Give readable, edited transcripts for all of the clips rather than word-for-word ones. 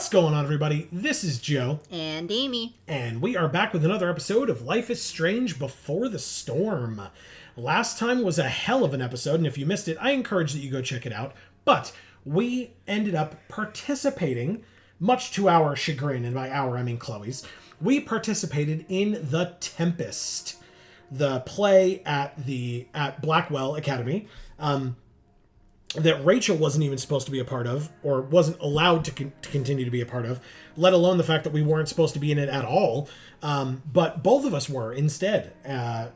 What's going on, everybody? This is Joe. And Amy. And we are back with another episode of Life is Strange Before the Storm. Last time was a hell of an episode, and if you missed it, I encourage that you go check it out. But we ended up participating, much to our chagrin, and by our I mean Chloe's, we participated in The Tempest, the play at Blackwell Academy, that Rachel wasn't even supposed to be a part of, or wasn't allowed to continue to be a part of, let alone the fact that we weren't supposed to be in it at all. But both of us were instead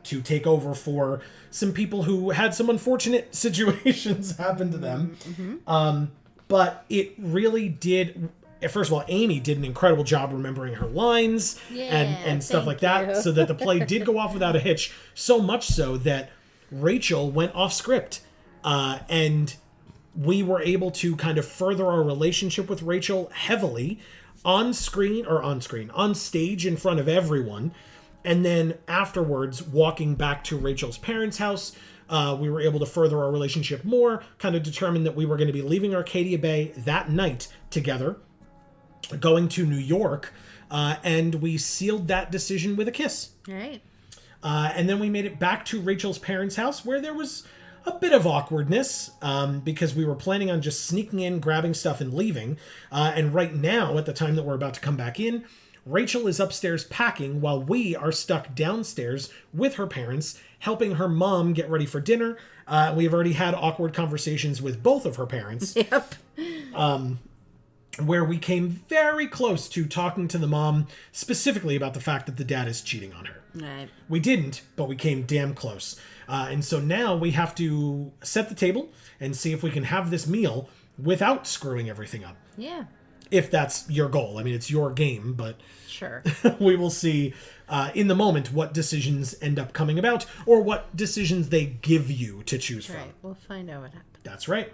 to take over for some people who had some unfortunate situations happen to them. Mm-hmm. But it really did... First of all, Amy did an incredible job remembering her lines and stuff like that, so that the play did go off without a hitch, so much so that Rachel went off script. And we were able to kind of further our relationship with Rachel heavily on stage in front of everyone. And then afterwards, walking back to Rachel's parents' house, we were able to further our relationship more, kind of determine that we were going to be leaving Arcadia Bay that night together, going to New York, and we sealed that decision with a kiss. All right. And then we made it back to Rachel's parents' house, where there was a bit of awkwardness, because we were planning on just sneaking in, grabbing stuff, and leaving. And right now, at the time that we're about to come back in, Rachel is upstairs packing while we are stuck downstairs with her parents, helping her mom get ready for dinner. We've already had awkward conversations with both of her parents. Yep. Where we came very close to talking to the mom specifically about the fact that the dad is cheating on her. Right. We didn't, but we came damn close. And so now we have to set the table and see if we can have this meal without screwing everything up. Yeah. If that's your goal. I mean, it's your game, but sure. We will see in the moment what decisions end up coming about or what decisions they give you to choose from. Right. We'll find out what happens. That's right.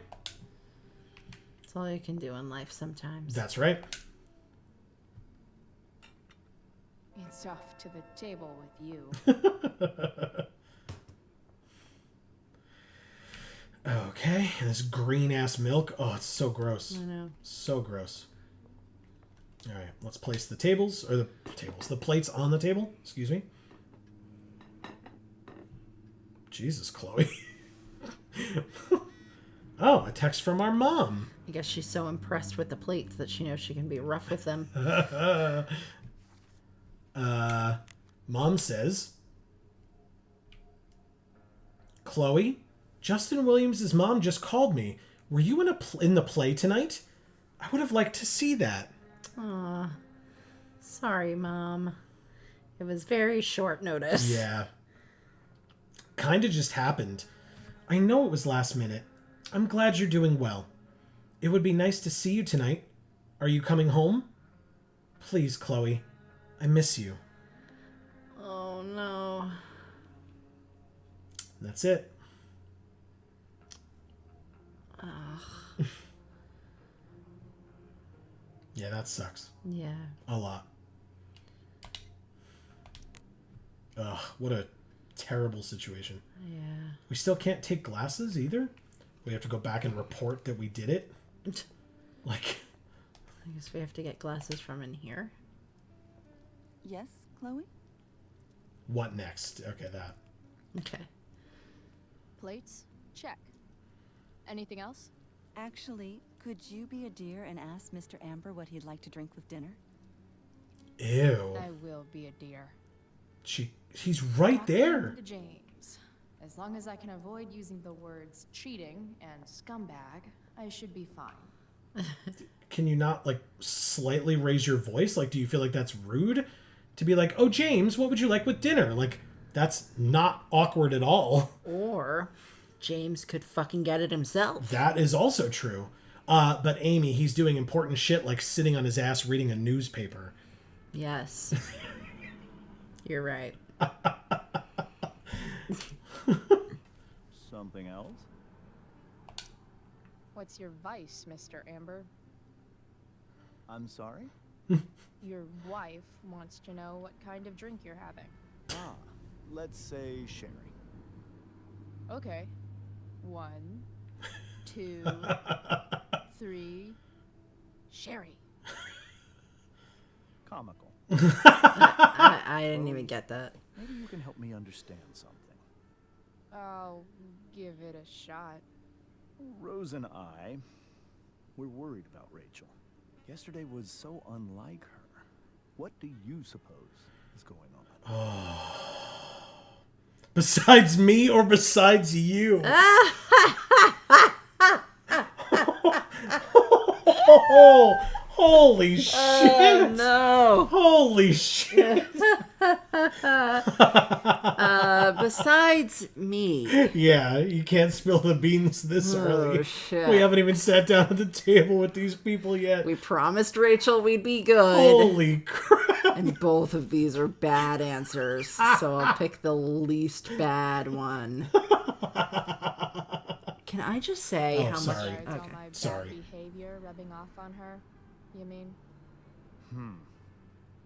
That's all you can do in life sometimes. That's right. It's off to the table with you. Okay, and this green-ass milk. Oh, it's so gross. I know. So gross. All right, let's place the the plates on the table. Excuse me. Jesus, Chloe. Oh, a text from our mom. I guess she's so impressed with the plates that she knows she can be rough with them. Mom says, Chloe, Justin Williams' mom just called me. Were you in the play tonight? I would have liked to see that. Aw. Sorry, Mom. It was very short notice. Yeah. Kinda just happened. I know it was last minute. I'm glad you're doing well. It would be nice to see you tonight. Are you coming home? Please, Chloe. I miss you. Oh, no. That's it. Ugh. Yeah, that sucks. Yeah. A lot. Ugh, what a terrible situation. Yeah. We still can't take glasses either? We have to go back and report that we did it? Like... I guess we have to get glasses from in here. Yes, Chloe? What next? Okay, that. Okay. Plates? Check. Anything else? Actually, could you be a dear and ask Mr. Amber what he'd like to drink with dinner? Ew. I will be a dear. He's right there. To James. As long as I can avoid using the words cheating and scumbag, I should be fine. Can you not, like, slightly raise your voice? Like, do you feel like that's rude? To be like, oh, James, what would you like with dinner? Like, that's not awkward at all. Or James could fucking get it himself. That is also true. But Amy, he's doing important shit like sitting on his ass reading a newspaper. Yes. You're right. Something else? What's your vice, Mr. Amber? I'm sorry? Your wife wants to know what kind of drink you're having. Ah, let's say sherry. Okay. 1, 2, 3. Sherry. comical. I didn't even get that. Maybe you can help me understand something. I'll give it a shot. Rose and I, we're worried about Rachel. Yesterday was so unlike her. What do you suppose is going on? Besides me or besides you? Oh, holy shit. Oh, no. Holy shit. Besides me. Yeah, you can't spill the beans this early. Oh, shit. We haven't even sat down at the table with these people yet. We promised Rachel we'd be good. Holy crap. And both of these are bad answers, so I'll pick the least bad one. Can I just say how sorry. much... It's all Okay. my bad Sorry. behavior rubbing off on her, you mean?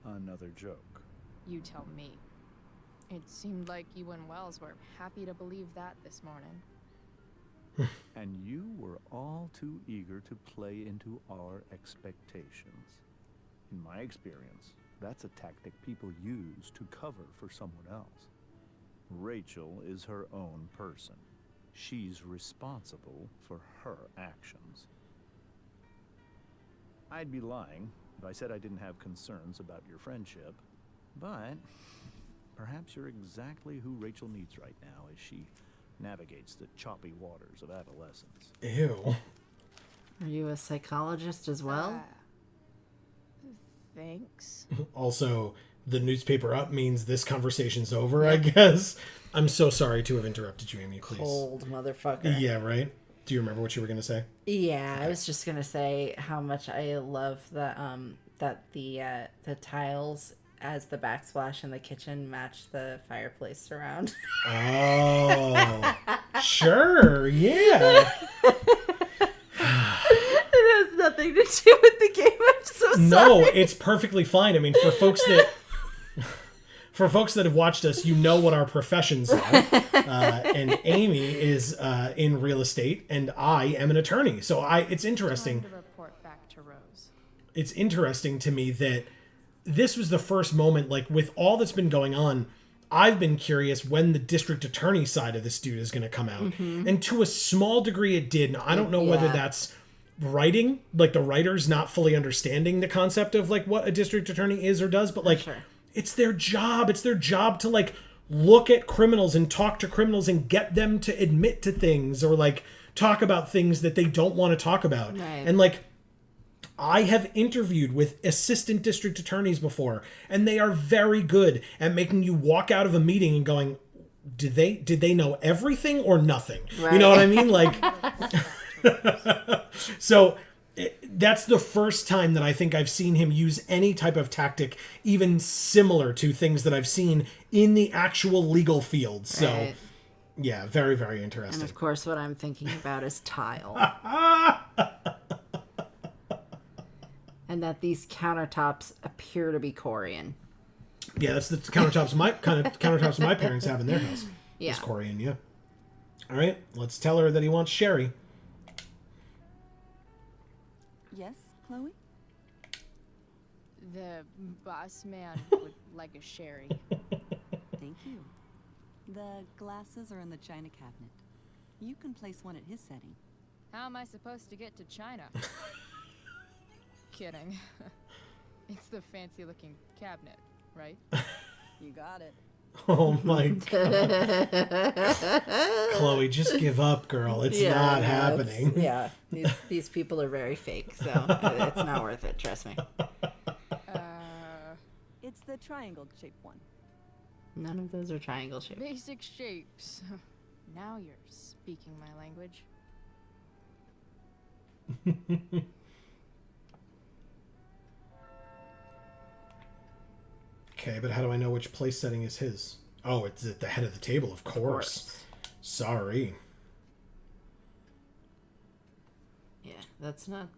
Another joke. You tell me. It seemed like you and Wells were happy to believe that this morning. And you were all too eager to play into our expectations. In my experience, that's a tactic people use to cover for someone else. Rachel is her own person. She's responsible for her actions. I'd be lying if I said I didn't have concerns about your friendship, but perhaps you're exactly who Rachel needs right now as she navigates the choppy waters of adolescence. Ew. Are you a psychologist as well? Thanks. Also, the newspaper up means this conversation's over, I guess. I'm so sorry to have interrupted you, Amy, please. Cold motherfucker. Yeah, right? Do you remember what you were going to say? Yeah, I was just gonna say how much I love the that the tiles as the backsplash in the kitchen match the fireplace around. Oh, sure, yeah. It has nothing to do with the game. I'm so sorry. No, it's perfectly fine. I mean, for folks that have watched us, you know what our professions are. And Amy is in real estate, and I am an attorney. So it's interesting. Time to report back to Rose. It's interesting to me that this was the first moment, like with all that's been going on, I've been curious when the district attorney side of this dude is going to come out. Mm-hmm. And to a small degree it did. And I don't know whether Yeah. that's writing, like the writers not fully understanding the concept of like what a district attorney is or does, but like sure. it's their job. It's their job to like look at criminals and talk to criminals and get them to admit to things or like talk about things that they don't want to talk about. Right. And like I have interviewed with assistant district attorneys before, and they are very good at making you walk out of a meeting and going, did they know everything or nothing? Right. You know what I mean? Like, so that's the first time that I think I've seen him use any type of tactic, even similar to things that I've seen in the actual legal field. So, Right. yeah, very, very And interesting. of course, what I'm thinking about is tile. And that these countertops appear to be Korean. Yeah, that's the countertops my parents have in their house. Yeah. It's Korean, yeah. All right, let's tell her that he wants sherry. Yes, Chloe? The boss man would like a sherry. Thank you. The glasses are in the china cabinet. You can place one at his setting. How am I supposed to get to China? Kidding. It's the fancy-looking cabinet, right? You got it. Oh my god. Chloe, just give up, girl. It's not happening. Yeah, these people are very fake, so it's not worth it. Trust me. It's the triangle-shaped one. None of those are triangle shaped. Basic shapes. Now you're speaking my language. Okay, but how do I know which place setting is his? Oh, it's at the head of the table, of course. Sorry. Yeah, that's not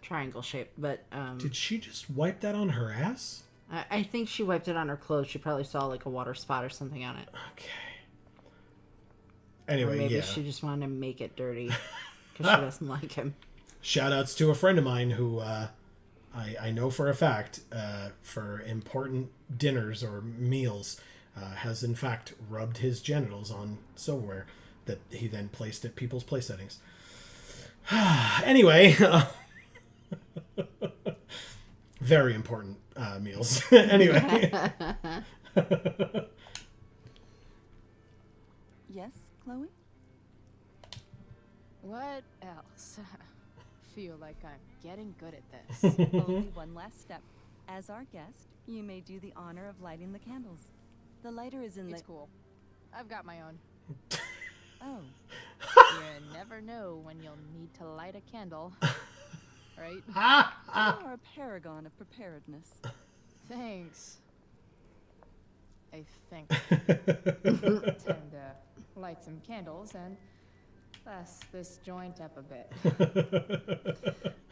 triangle shaped, but Did she just wipe that on her ass? I think she wiped it on her clothes. She probably saw like a water spot or something on it. Okay. Or Anyway, maybe yeah. she just wanted to make it dirty because she doesn't like him. Shout outs to a friend of mine who I know for a fact, for important dinners or meals, has in fact rubbed his genitals on silverware that he then placed at people's place settings. Anyway, very important meals. Anyway. Yes, Chloe? What else? Feel like I'm getting good at this. Only one last step. As our guest, you may do the honor of lighting the candles. The lighter is in It's cool. I've got my own. Oh. You never know when you'll need to light a candle. Right? You are a paragon of preparedness. Thanks. I think. Tend to light some candles and class this joint up a bit.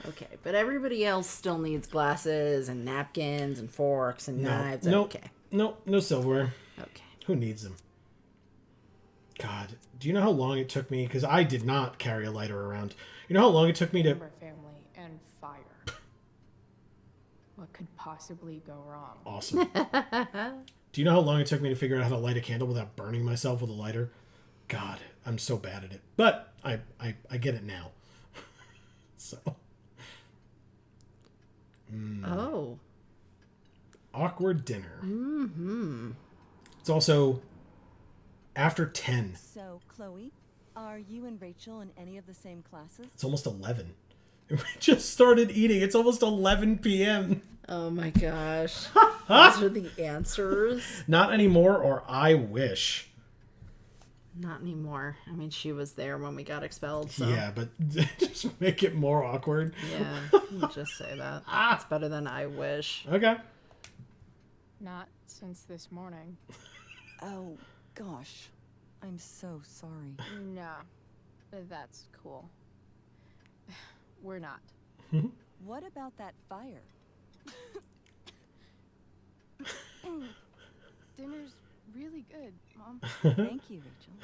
Okay, but everybody else still needs glasses and napkins and forks and knives. No, Okay. no silverware. Okay. Who needs them? God, do you know how long it took me? Because I did not carry a lighter around. You know how long it took me to... Remember family and fire. What could possibly go wrong? Awesome. Do you know how long it took me to figure out how to light a candle without burning myself with a lighter? God, I'm so bad at it. But I get it now. So. Oh. Awkward dinner. Mm-hmm. It's also after 10. So, Chloe, are you and Rachel in any of the same classes? It's almost 11. We just started eating. It's almost 11 p.m. Oh my gosh. Those are the answers. Not anymore, or I wish. Not anymore. I mean, she was there when we got expelled, so. Yeah, but just make it more awkward. Yeah, you just say that. It's better than I wish. Okay. Not since this morning. Oh, gosh. I'm so sorry. No, that's cool. We're not. What about that fire? Dinner's really good, Mom. Thank you, Rachel.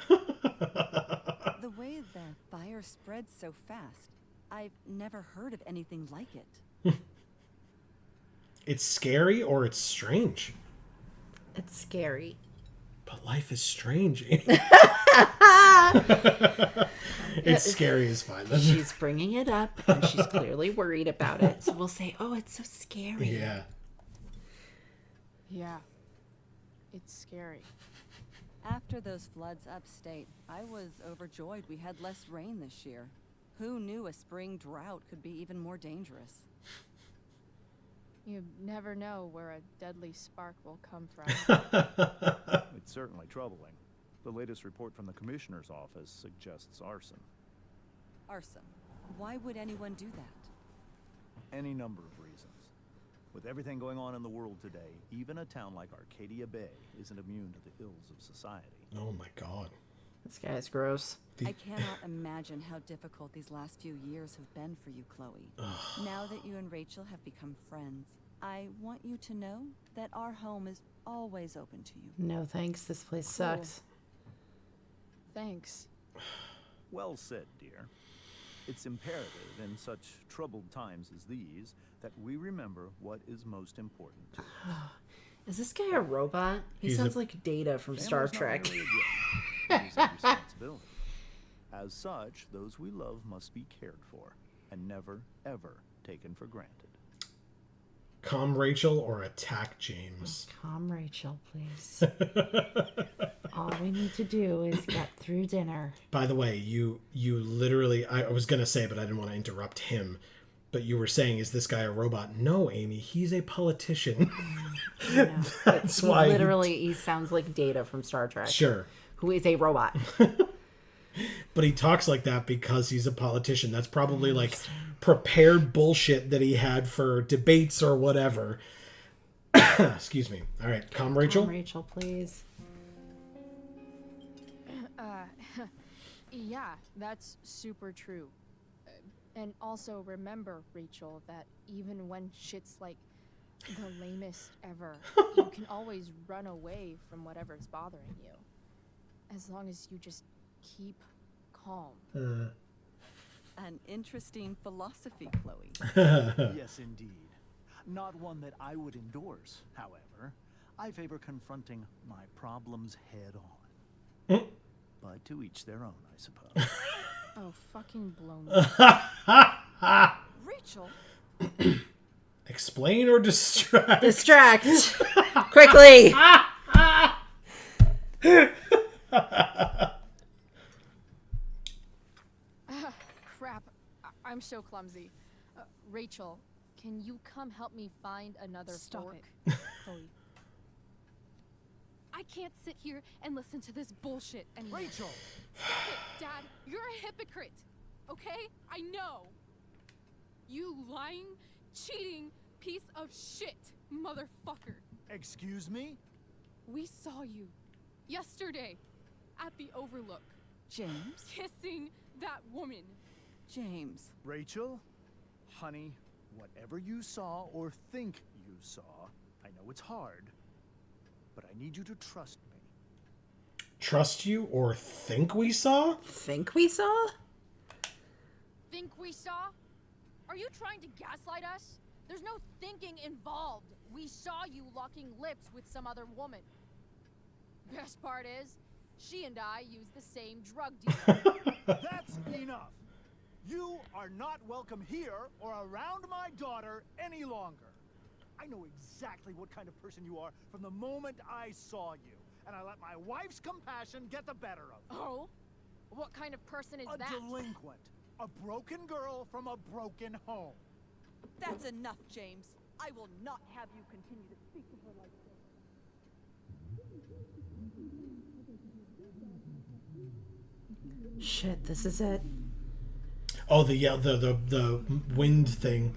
The way the fire spreads so fast, I've never heard of anything like it. It's scary or it's strange. It's scary. But life is strange. It's scary is fine. She's bringing it up, and she's clearly worried about it. So we'll say, oh, it's so scary. Yeah. Yeah. It's scary. After those floods upstate, I was overjoyed we had less rain this year. Who knew a spring drought could be even more dangerous? You never know where a deadly spark will come from. It's certainly troubling. The latest report from the Commissioner's office suggests arson. Arson. Why would anyone do that? Any number of reasons. With everything going on in the world today, even a town like Arcadia Bay isn't immune to the ills of society. Oh my God. This guy's gross. I cannot imagine how difficult these last few years have been for you, Chloe. Now that you and Rachel have become friends, I want you to know that our home is always open to you. No thanks. This place sucks. Thanks. Well said, dear. It's imperative in such troubled times as these that we remember what is most important to us. Is this guy a robot? He He's sounds like Data from Star Family's not Trek. really a gift. It is a responsibility. As such, those we love must be cared for and never, ever taken for granted. Calm Rachel or attack James. Calm Rachel, please. All we need to do is get through dinner. By the way, you literally, I was going to say, but I didn't want to interrupt him. But you were saying, is this guy a robot? No, Amy, he's a politician. No, That's why. Literally, he sounds like Data from Star Trek. Sure. Who is a robot. But he talks like that because he's a politician. That's probably like prepared bullshit that he had for debates or whatever. Excuse me. All right, calm Rachel. Calm Rachel, please. Yeah, that's super true. And also remember, Rachel, that even when shit's like the lamest ever, you can always run away from whatever's bothering you. As long as you just keep calm. An interesting philosophy, Chloe. Yes, indeed. Not one that I would endorse, however. I favor confronting my problems head on. But to each their own, I suppose. Oh, fucking blown. Rachel? Explain or distract? Distract. Quickly. Crap. I'm so clumsy. Rachel, can you come help me find another fork? It, Chloe. I can't sit here and listen to this bullshit anymore. Rachel! Stop it, Dad. You're a hypocrite. Okay? I know. You lying, cheating piece of shit, motherfucker. Excuse me? We saw you yesterday at the Overlook James? kissing that woman. James. Rachel? Honey, whatever you saw or think you saw, I know it's hard, but I need you to trust me. Trust you or think we saw? Think we saw? Think we saw? Are you trying to gaslight us? There's no thinking involved. We saw you locking lips with some other woman. Best part is, she and I use the same drug dealer. That's enough! You are not welcome here or around my daughter any longer. I know exactly what kind of person you are from the moment I saw you, and I let my wife's compassion get the better of me. Oh? What kind of person is A that? delinquent. A broken girl from a broken home. That's enough, James. I will not have you continue to speak to her like this. Shit, this is it. Oh, the wind thing.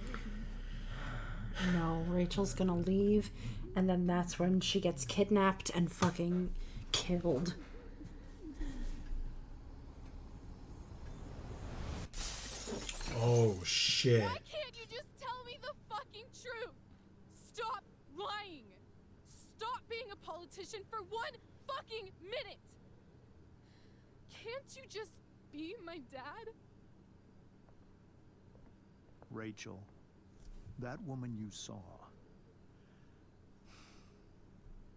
No, Rachel's gonna leave, and then that's when she gets kidnapped and fucking killed. Oh, shit. Why can't you just tell me the fucking truth? Stop lying. Stop being a politician for one fucking minute. Can't you just be my dad? Rachel, that woman you saw,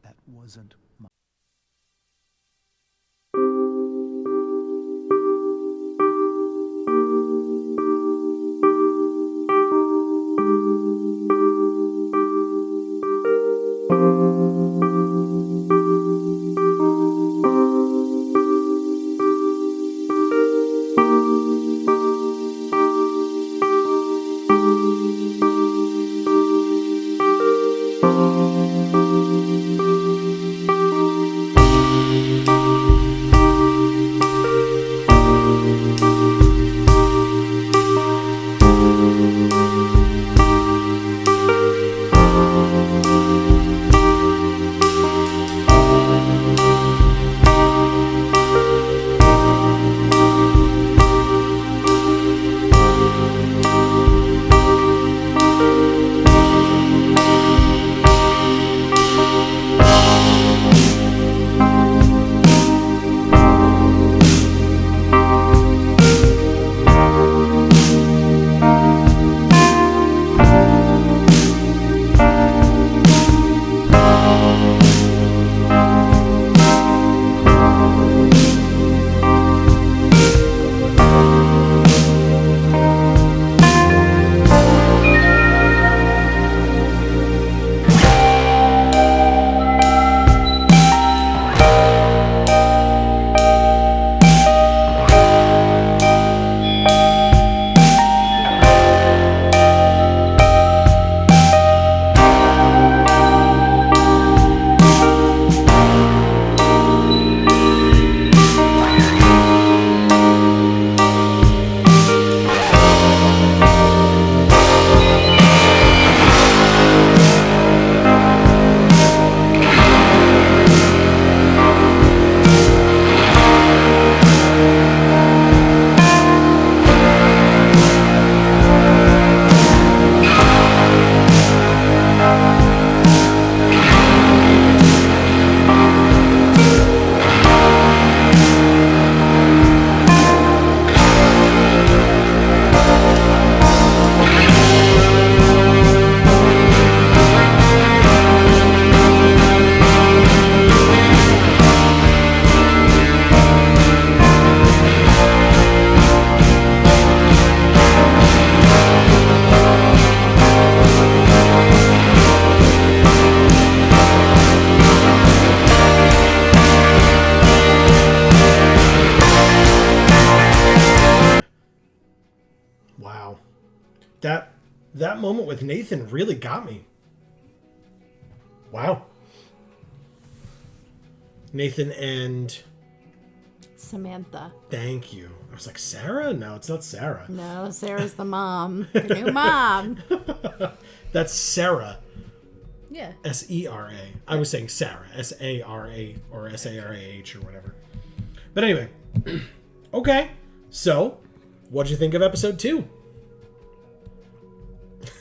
that wasn't my... that moment with Nathan really got me. Wow. Nathan and Samantha. Thank you. I was like, Sarah? No, it's not Sarah. No, Sarah's the mom. The new mom. That's Sarah. Yeah. S-E-R-A. I was saying Sarah. S-A-R-A or S-A-R-A-H or whatever. But anyway. Okay. So, what'd you think of episode 2?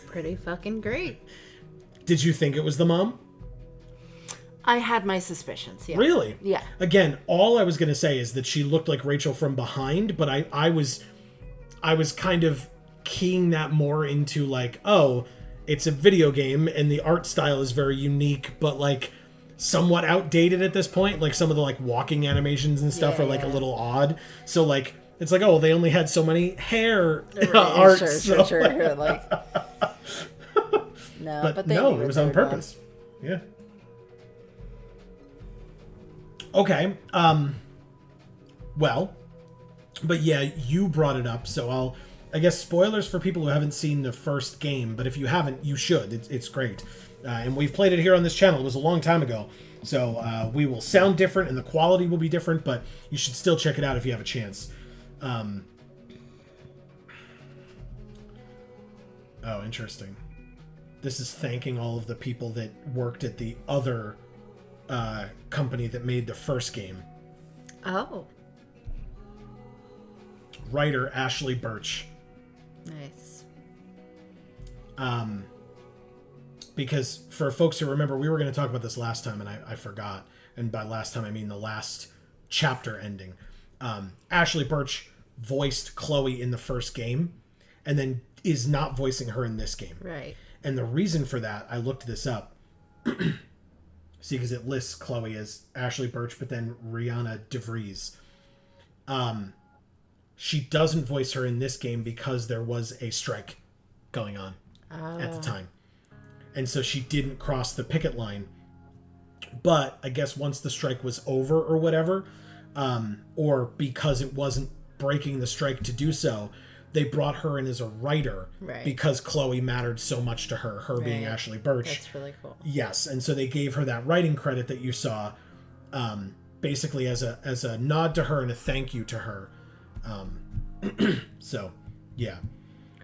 Pretty fucking great. Did you think it was the mom? I had my suspicions, yeah. Really? Yeah. Again, all I was going to say is that she looked like Rachel from behind, but I was kind of keying that more into like, oh, it's a video game and the art style is very unique, but like somewhat outdated at this point. Like some of the like walking animations and stuff are like a little odd. So like, it's like, oh, they only had so many hair arts. Sure. Like, no, but no, it was on purpose. Yeah. Okay. Well, but yeah, you brought it up, so I guess spoilers for people who haven't seen the first game, but if you haven't, you should. It's great. And we've played it here on this channel. It was a long time ago. So we will sound different and the quality will be different, but you should still check it out if you have a chance. Oh, interesting. This is thanking all of the people that worked at the other company that made the first game. Oh. Writer Ashley Birch. Nice. Because for folks who remember, we were going to talk about this last time and I forgot. And by last time, I mean the last chapter ending. Ashley Birch voiced Chloe in the first game and then is not voicing her in this game. Right. And the reason for that, I looked this up. See, because it lists Chloe as Ashley Birch, but then Rihanna DeVries. She doesn't voice her in this game because there was a strike going on at the time. And so she didn't cross the picket line. But I guess once the strike was over or whatever, or because it wasn't breaking the strike to do so, they brought her in as a writer because Chloe mattered so much to her being Ashley Birch. That's really cool. Yes, and so they gave her that writing credit that you saw, basically as a nod to her and a thank you to her. So, yeah.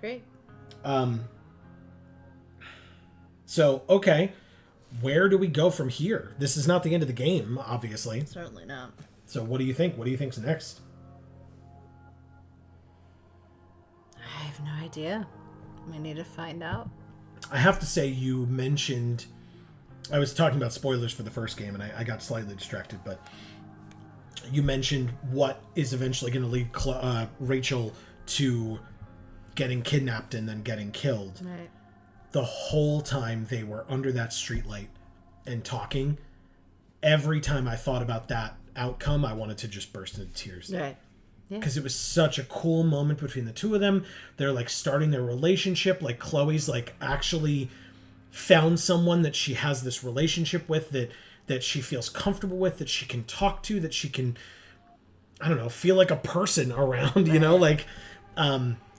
Great. So, okay, where do we go from here? This is not the end of the game, obviously. Certainly not. So what do you think? What do you think's next? I have no idea. We need to find out. I have to say, you mentioned... I was talking about spoilers for the first game, and I got slightly distracted, but you mentioned what is eventually going to lead Rachel to getting kidnapped and then getting killed. Right. The whole time they were under that streetlight and talking, every time I thought about that outcome, I wanted to just burst into tears. Right. Yeah. Because it was such a cool moment between the two of them. They're like starting their relationship. Like Chloe's like actually found someone that she has this relationship with, that she feels comfortable with, that she can talk to, that she can, I don't know, feel like a person around, you know, like,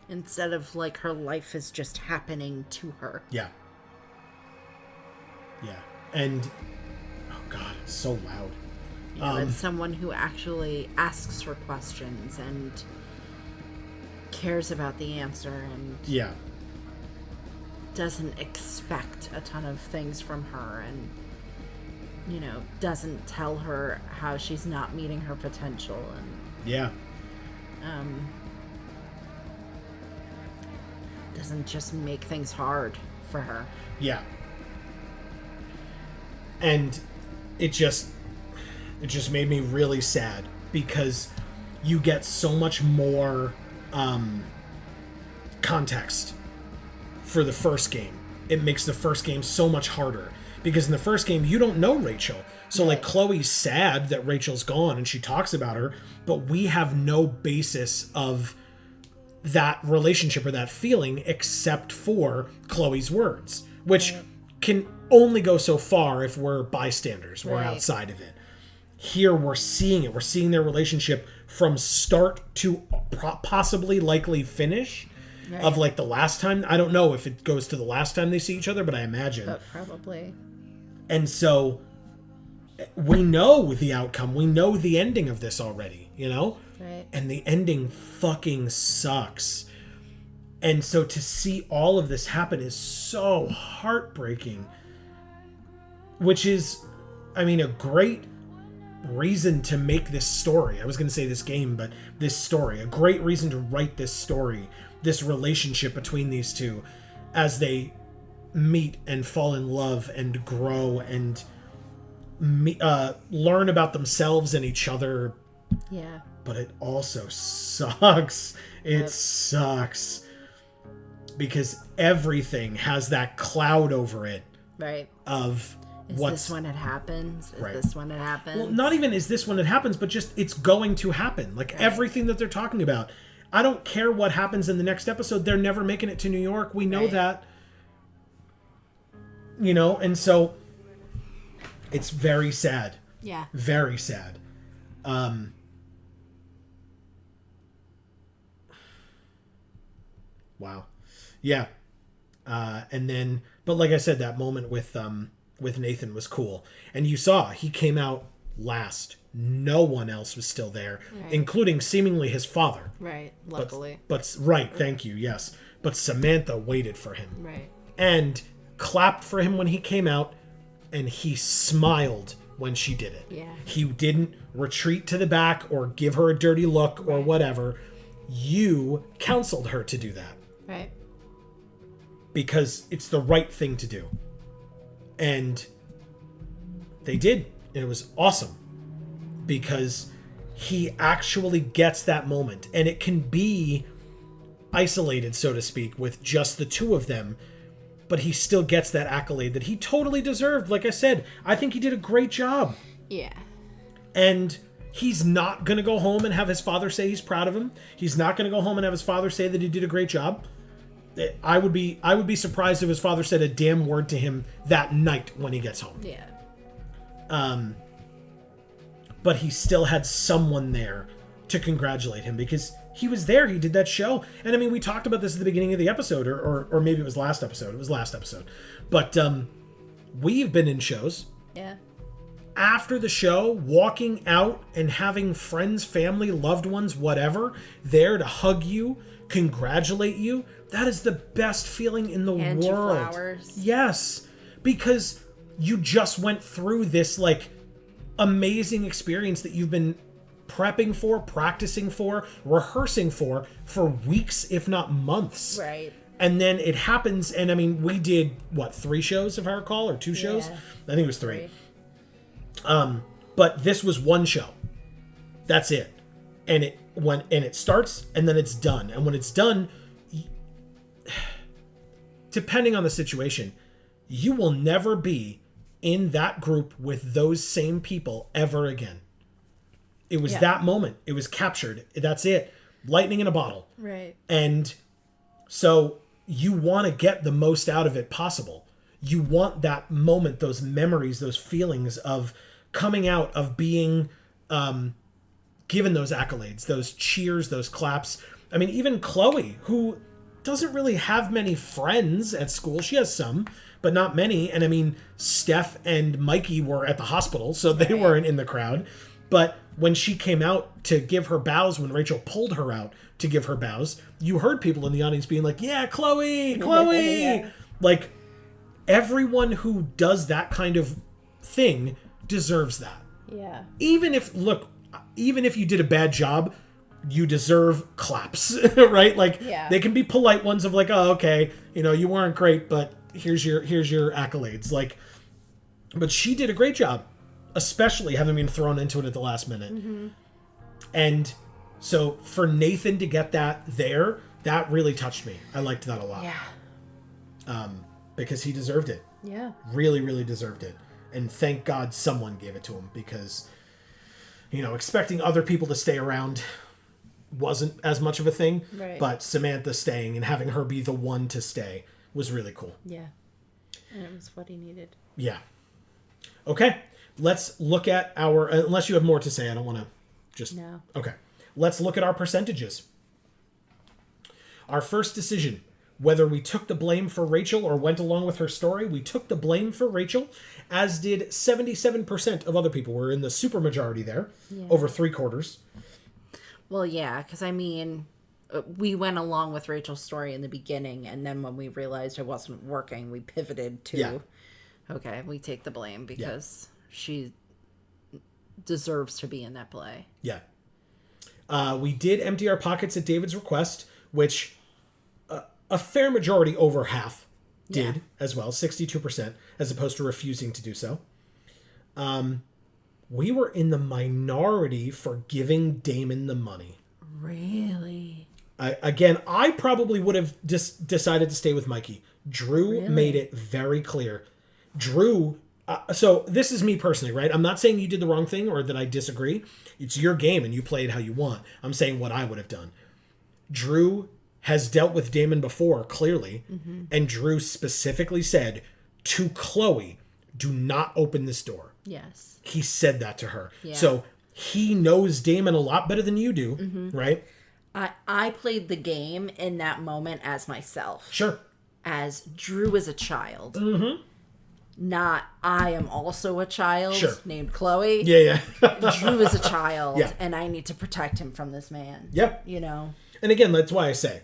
instead of like her life is just happening to her. Yeah. Yeah. And, oh God, it's so loud. Yeah, it's someone who actually asks her questions and cares about the answer and yeah, doesn't expect a ton of things from her and, you know, doesn't tell her how she's not meeting her potential and yeah, doesn't just make things hard for her. yeah. And it just made me really sad because you get so much more context for the first game. It makes the first game so much harder because in the first game you don't know Rachel. So like Chloe's sad that Rachel's gone and she talks about her, but we have no basis of that relationship or that feeling except for Chloe's words, which can only go so far if we're bystanders. We're outside of it. Here we're seeing it. We're seeing their relationship from start to possibly likely finish. of like the last time. I don't know if it goes to the last time they see each other, but I imagine. But probably. And so we know the outcome. We know the ending of this already, you know? Right. And the ending fucking sucks. And so to see all of this happen is so heartbreaking. Which is, I mean, a great reason to make this story. I was going to say this game, but this story. A great reason to write this story. This relationship between these two as they meet and fall in love and grow and learn about themselves and each other. Yeah. But it also sucks. It sucks. Because everything has that cloud over it. Right. Of is this when it happens? Is this when it happens? Well, not even is this when it happens, but just it's going to happen. Like everything that they're talking about. I don't care what happens in the next episode. They're never making it to New York. We know that. You know, and so it's very sad. Yeah. Very sad. Wow. Yeah. And then, but like I said, that moment with Nathan was cool. And you saw he came out last. No one else was still there, including seemingly his father. Right. Luckily. But right. Thank you. Yes. But Samantha waited for him. Right. And clapped for him when he came out, and he smiled when she did it. Yeah. He didn't retreat to the back or give her a dirty look or whatever. You counseled her to do that. Right. Because it's the right thing to do. And they did. And it was awesome. Because he actually gets that moment. And it can be isolated, so to speak, with just the two of them. But he still gets that accolade that he totally deserved. Like I said, I think he did a great job. Yeah. And he's not going to go home and have his father say he's proud of him. He's not going to go home and have his father say that he did a great job. I would be surprised if his father said a damn word to him that night when he gets home. Yeah. But he still had someone there to congratulate him because he was there. He did that show. And I mean, we talked about this at the beginning of the episode, or maybe it was last episode. It was last episode. But we've been in shows. Yeah. After the show, walking out and having friends, family, loved ones, whatever, there to hug you, congratulate you. That is the best feeling in the Hand world. You flowers. Yes. Because you just went through this like amazing experience that you've been prepping for, practicing for, rehearsing for weeks, if not months. Right. And then it happens, and I mean, we did, 3 shows, if I recall, or 2 shows? I think it was 3. But this was one show. That's it. And it starts, and then it's done. And when it's done, depending on the situation, you will never be in that group with those same people ever again. It was that moment. It was captured. That's it. Lightning in a bottle. Right. And so you want to get the most out of it possible. You want that moment, those memories, those feelings of coming out, of being given those accolades, those cheers, those claps. I mean, even Chloe, who doesn't really have many friends at school. She has some, but not many. And I mean, Steph and Mikey were at the hospital, so they weren't in the crowd. But when she came out to give her bows, when Rachel pulled her out to give her bows, you heard people in the audience being like, yeah, Chloe! Yeah. Like, everyone who does that kind of thing deserves that. Yeah. Even if you did a bad job, you deserve claps, right? Like, they can be polite ones of like, oh, okay, you weren't great, but here's your accolades. Like, but she did a great job. Especially having been thrown into it at the last minute. Mm-hmm. And so for Nathan to get that there, that really touched me. I liked that a lot. Yeah. Because he deserved it. Yeah. Really, really deserved it. And thank God someone gave it to him because, expecting other people to stay around wasn't as much of a thing. Right. But Samantha staying and having her be the one to stay was really cool. Yeah. And it was what he needed. Yeah. Okay. Let's look at our... Unless you have more to say, I don't want to just... No. Okay. Let's look at our percentages. Our first decision, whether we took the blame for Rachel or went along with her story, we took the blame for Rachel, as did 77% of other people. We're in the supermajority there, over 3/4. Well, yeah, because I mean, we went along with Rachel's story in the beginning, and then when we realized it wasn't working, we pivoted to, okay, we take the blame because she deserves to be in that play. Yeah. We did empty our pockets at David's request, which a fair majority, over half, did as well, 62%, as opposed to refusing to do so. We were in the minority for giving Damon the money. Really? Again, I probably would have decided to stay with Mikey. Drew made it very clear. Drew, so this is me personally, right? I'm not saying you did the wrong thing or that I disagree. It's your game and you play it how you want. I'm saying what I would have done. Drew has dealt with Damon before, clearly, and Drew specifically said to Chloe, do not open this door. Yes. He said that to her. Yeah. So he knows Damon a lot better than you do, right? I played the game in that moment as myself. Sure. As Drew is a child. Not, I am also a child named Chloe. Yeah. Drew is a child, and I need to protect him from this man. Yep. You know? And again, that's why I say,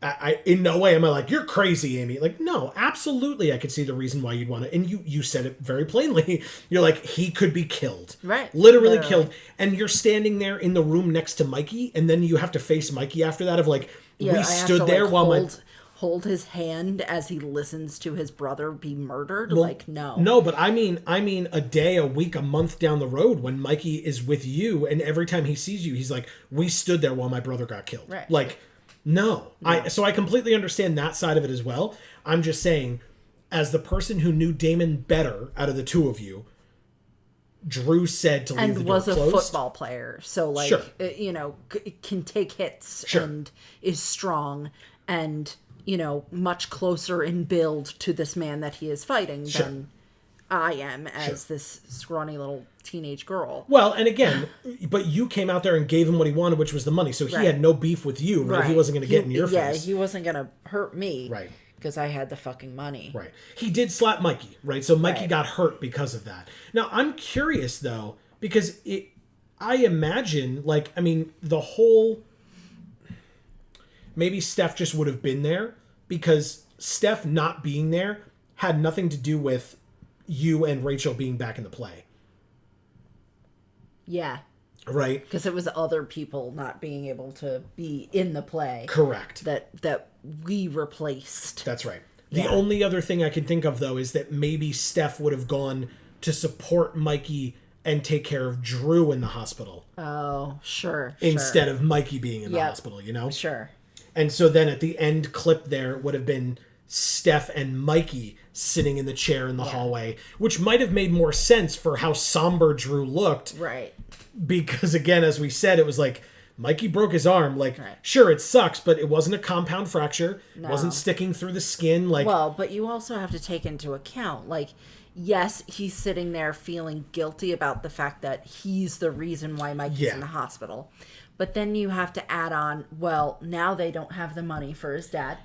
I in no way am I like, you're crazy, Amy. Like, no, absolutely I could see the reason why you'd want to. And you said it very plainly. You're like, he could be killed. Right. Literally killed. And you're standing there in the room next to Mikey, and then you have to face Mikey after that of like, we stood there while hold his hand as he listens to his brother be murdered. Well, like, no. No, but I mean a day, a week, a month down the road when Mikey is with you and every time he sees you, he's like, we stood there while my brother got killed. Right. Like, no. So I completely understand that side of it as well. I'm just saying, as the person who knew Damon better out of the two of you, Drew said to leave the door closed. And was a football player. So, like, you know, can take hits and is strong and, you know, much closer in build to this man that he is fighting than I am as this scrawny little teenage girl. Well, and again, but you came out there and gave him what he wanted, which was the money. So he had no beef with you, right? He wasn't going to get in your face. Yeah, he wasn't going to hurt me. Right. Because I had the fucking money. Right. He did slap Mikey, right? So Mikey got hurt because of that. Now, I'm curious, though, because I imagine, like, I mean, the whole... Maybe Steph just would have been there, because Steph not being there had nothing to do with you and Rachel being back in the play. Yeah. Right? Because it was other people not being able to be in the play. Correct. That we replaced. That's right. The only other thing I can think of, though, is that maybe Steph would have gone to support Mikey and take care of Drew in the hospital. Oh, sure. Instead of Mikey being in the hospital, you know? Sure. And so then at the end clip there would have been Steph and Mikey sitting in the chair in the hallway, which might have made more sense for how somber Drew looked. Right. Because, again, as we said, it was like, Mikey broke his arm. Like, sure, it sucks, but it wasn't a compound fracture. No. It wasn't sticking through the skin. Like, well, but you also have to take into account, like, yes, he's sitting there feeling guilty about the fact that he's the reason why Mikey's in the hospital. But then you have to add on, well, now they don't have the money for his dad.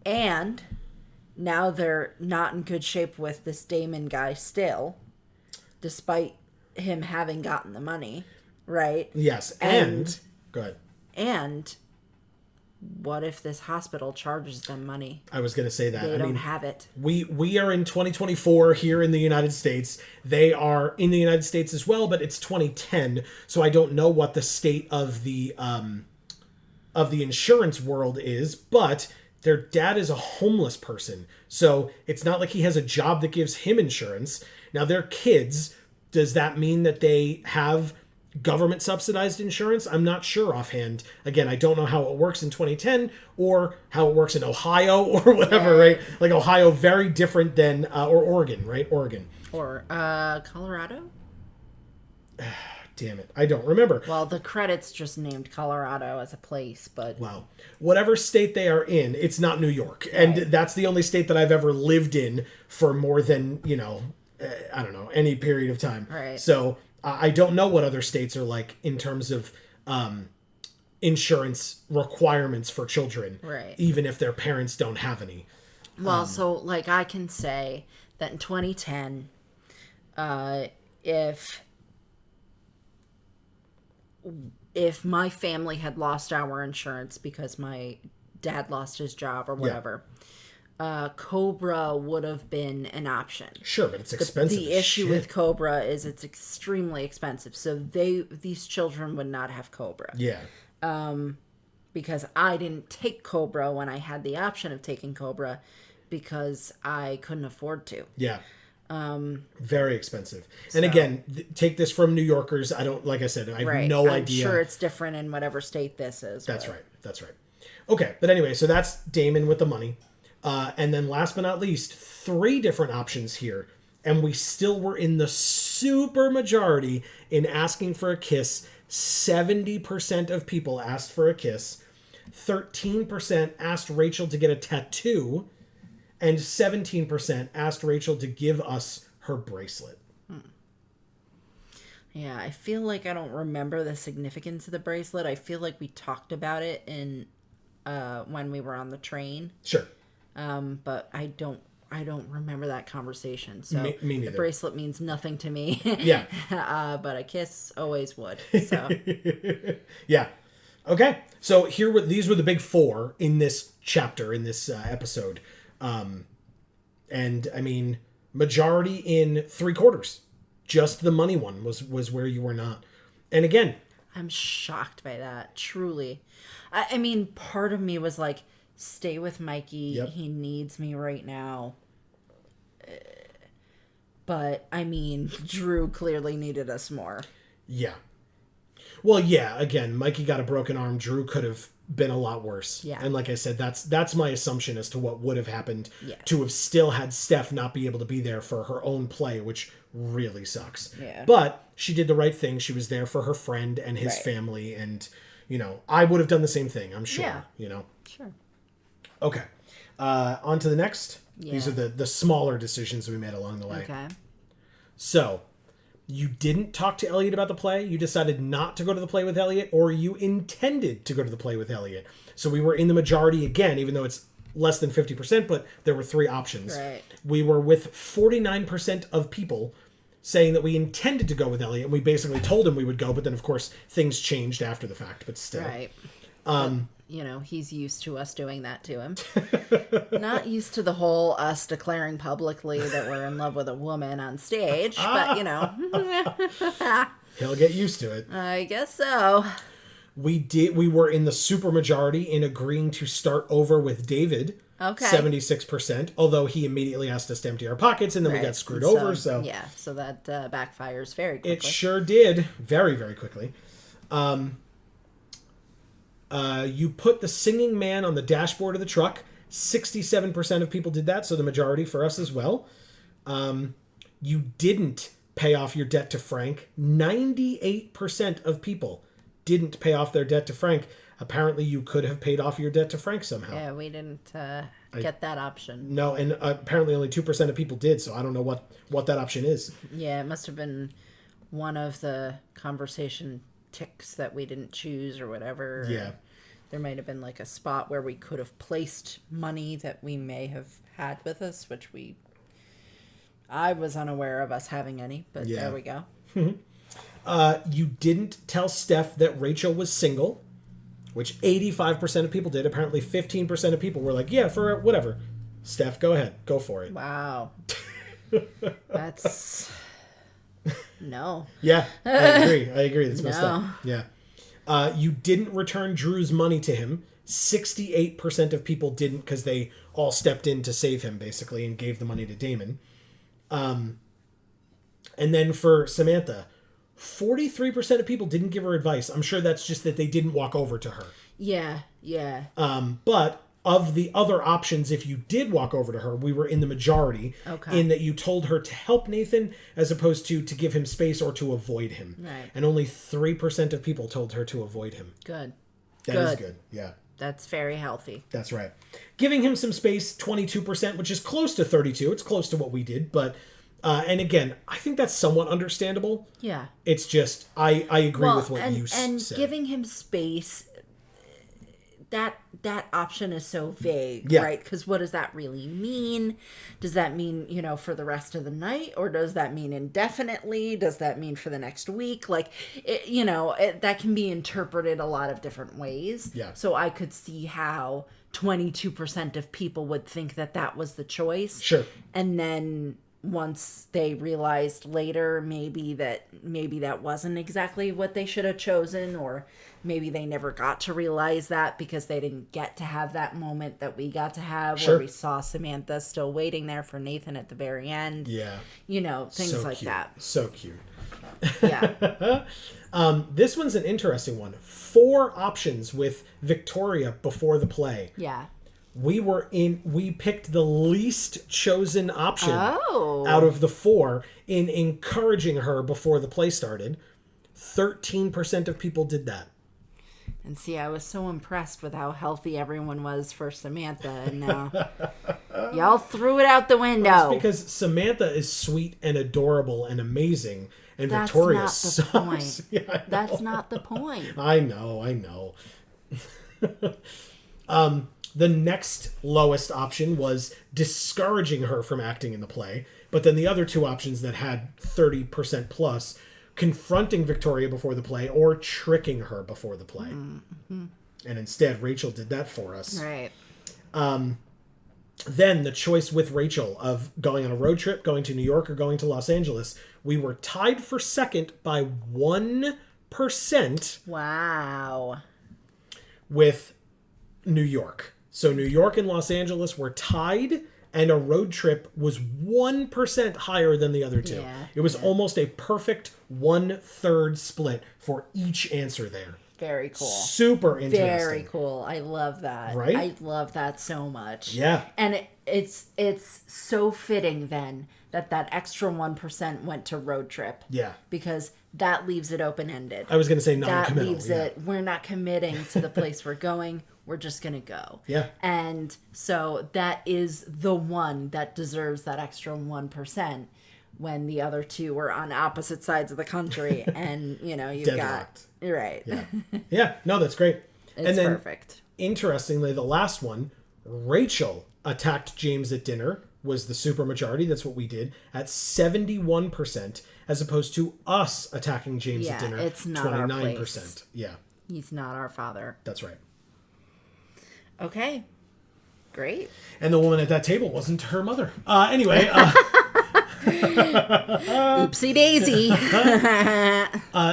And now they're not in good shape with this Damon guy still, despite him having gotten the money, right? Yes, and go ahead. And what if this hospital charges them money? I was going to say that. They don't have it. We are in 2024 here in the United States. They are in the United States as well, but it's 2010, so I don't know what the state of the insurance world is, but their dad is a homeless person, so it's not like he has a job that gives him insurance. Now, they're kids. Does that mean that they have government subsidized insurance? I'm not sure offhand. Again, I don't know how it works in 2010 or how it works in Ohio or whatever, right? Like Ohio, very different than, or Oregon, right? Oregon. Or Colorado? Damn it. I don't remember. Well, the credits just named Colorado as a place, but... Well, whatever state they are in, it's not New York. Right. And that's the only state that I've ever lived in for more than, you know, I don't know, any period of time. Right. So I don't know what other states are like in terms of insurance requirements for children, Right. even if their parents don't have any. Well, so like I can say that in 2010, if my family had lost our insurance because my dad lost his job or whatever, Cobra would have been an option. Sure, but it's expensive. The issue with Cobra is it's extremely expensive. So these children would not have Cobra. Yeah. Because I didn't take Cobra when I had the option of taking Cobra because I couldn't afford to. Yeah. Very expensive. And again, take this from New Yorkers. I don't, like I said, I have no idea. I'm sure it's different in whatever state this is. That's right. That's right. Okay. But anyway, so that's Damon with the money. And then last but not least, 3 different options here. And we still were in the super majority in asking for a kiss. 70% of people asked for a kiss. 13% asked Rachel to get a tattoo. And 17% asked Rachel to give us her bracelet. Yeah, I feel like I don't remember the significance of the bracelet. I feel like we talked about it in when we were on the train. Sure. But I don't remember that conversation. So Me neither. The bracelet means nothing to me. Yeah. But a kiss always would. So yeah. Okay. So these were the big 4 in this chapter, in this episode. And I mean, majority in 3/4. Just the money one was where you were not. And again, I'm shocked by that. Truly. I mean, part of me was like, stay with Mikey. Yep. He needs me right now. But I mean, Drew clearly needed us more. yeah. Well, yeah, again, Mikey got a broken arm. Drew could have been a lot worse. Yeah. And like I said, that's my assumption as to what would have happened Yeah. to have still had Steph not be able to be there for her own play, which really sucks. Yeah. But she did the right thing. She was there for her friend and his Right. family. And, I would have done the same thing, I'm sure. Yeah. Sure. Okay. On to the next. Yeah. These are the smaller decisions we made along the way. Okay. So, you didn't talk to Elliot about the play, you decided not to go to the play with Elliot, or you intended to go to the play with Elliot. So we were in the majority again, even though it's less than 50%, but there were 3 options. Right. We were with 49% of people saying that we intended to go with Elliot, and we basically told him we would go, but then of course things changed after the fact, but still. Right. He's used to us doing that to him. Not used to the whole us declaring publicly that we're in love with a woman on stage, but He'll get used to it. I guess so. We were in the super majority in agreeing to start over with David. Okay. 76%, although he immediately asked us to empty our pockets and then we got screwed over. So yeah, so that backfires very quickly. it sure did, very, very quickly. You put the singing man on the dashboard of the truck. 67% of people did that, so the majority for us as well. You didn't pay off your debt to Frank. 98% of people didn't pay off their debt to Frank. Apparently, you could have paid off your debt to Frank somehow. Yeah, we didn't get that option. No, and apparently only 2% of people did, so I don't know what that option is. Yeah, it must have been one of the conversation ticks that we didn't choose or whatever. Yeah. There might have been like a spot where we could have placed money that we may have had with us, which I was unaware of us having any, but Yeah. there we go. You didn't tell Steph that Rachel was single, which 85% of people did. Apparently 15% of people were like, yeah, for whatever. Steph, go ahead. Go for it. Wow. That's... No. Yeah, I agree. That's messed No. up. Yeah. You didn't return Drew's money to him. 68% of people didn't because they all stepped in to save him, basically, and gave the money to Damon. And then for Samantha, 43% of people didn't give her advice. I'm sure that's just that they didn't walk over to her. Yeah. But of the other options, if you did walk over to her, we were in the majority. Okay. In that you told her to help Nathan as opposed to give him space or to avoid him. Right. And only 3% of people told her to avoid him. Good. That is good. Yeah. That's very healthy. That's right. Giving him some space, 22%, which is close to 32. It's close to what we did, but and again, I think that's somewhat understandable. Yeah. It's just I agree with what you said. And giving him space that option is so vague, Yeah. right? Because what does that really mean? Does that mean, for the rest of the night, or does that mean indefinitely? Does that mean for the next week? Like, that can be interpreted a lot of different ways. Yeah. So I could see how 22% of people would think that was the choice. Sure. And then once they realized later maybe that wasn't exactly what they should have chosen, or maybe they never got to realize that because they didn't get to have that moment that we got to have, Sure. where we saw Samantha still waiting there for Nathan at the very end. Yeah. Things So like cute. that. So cute. Yeah. This one's an interesting one. 4 options with Victoria before the play. Yeah. We picked the least chosen option Oh. out of the 4 in encouraging her before the play started. 13% of people did that. And see, I was so impressed with how healthy everyone was for Samantha, and now y'all threw it out the window. That's because Samantha is sweet and adorable and amazing, and That's Victoria not the sucks. point. Yeah, I know. That's not the point. I know. The next lowest option was discouraging her from acting in the play, but then the other 2 options that had 30% plus, confronting Victoria before the play or tricking her before the play. Mm-hmm. And instead, Rachel did that for us. Right. Then the choice with Rachel of going on a road trip, going to New York, or going to Los Angeles, we were tied for second by 1%. Wow. With New York. So New York and Los Angeles were tied, and a road trip was 1% higher than the other 2. Yeah, It was almost a perfect 1/3 split for each answer there. Very cool. Super interesting. Very cool. I love that. Right? I love that so much. Yeah. And it's so fitting then that extra 1% went to road trip. Yeah. Because that leaves it open-ended. I was going to say That non-committal. leaves it, we're not committing to the place we're going. We're just going to go. Yeah. And so that is the one that deserves that extra 1%, when the other 2 were on opposite sides of the country. And, you've Deadlocked. got... Right. Yeah. Yeah. No, that's great. It's and then, perfect. Interestingly, the last one, Rachel attacked James at dinner, was the supermajority. That's what we did at 71%, as opposed to us attacking James at dinner. It's not 29%. Our place. Yeah. He's not our father. That's right. Okay. Great. And the woman at that table wasn't her mother. Anyway. Oopsie daisy.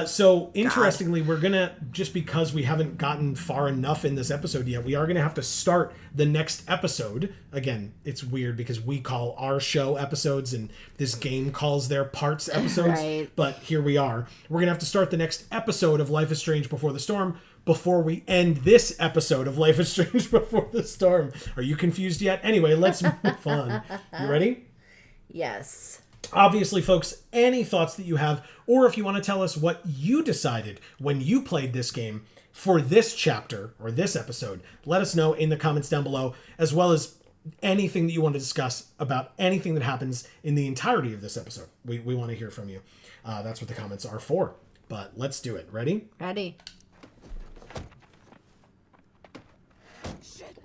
So interestingly, we're going to, just because we haven't gotten far enough in this episode yet, we are going to have to start the next episode. Again, it's weird because we call our show episodes and this game calls their parts episodes. Right. But here we are. We're going to have to start the next episode of Life is Strange Before the Storm before we end this episode of Life is Strange Before the Storm. Are you confused yet? Anyway, let's move on. You ready? Yes. Obviously, folks, any thoughts that you have, or if you want to tell us what you decided when you played this game for this chapter or this episode, let us know in the comments down below, as well as anything that you want to discuss about anything that happens in the entirety of this episode. We want to hear from you. That's what the comments are for. But let's do it. Ready? Ready. Shit.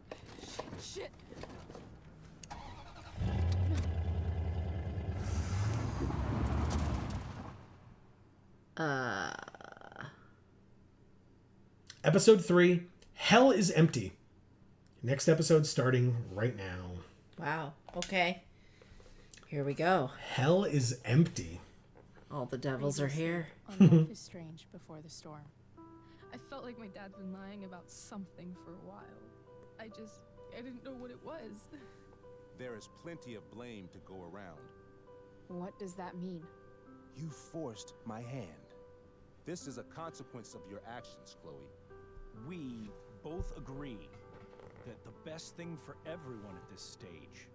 Episode 3, Hell is Empty. Next episode starting right now. Wow. Okay. Here we go. Hell is Empty. All the devils are here. On Life is Strange Before the Storm. I felt like my dad's been lying about something for a while. I didn't know what it was. There is plenty of blame to go around. What does that mean? You forced my hand. This is a consequence of your actions, Chloe. We both agree that the best thing for everyone at this stage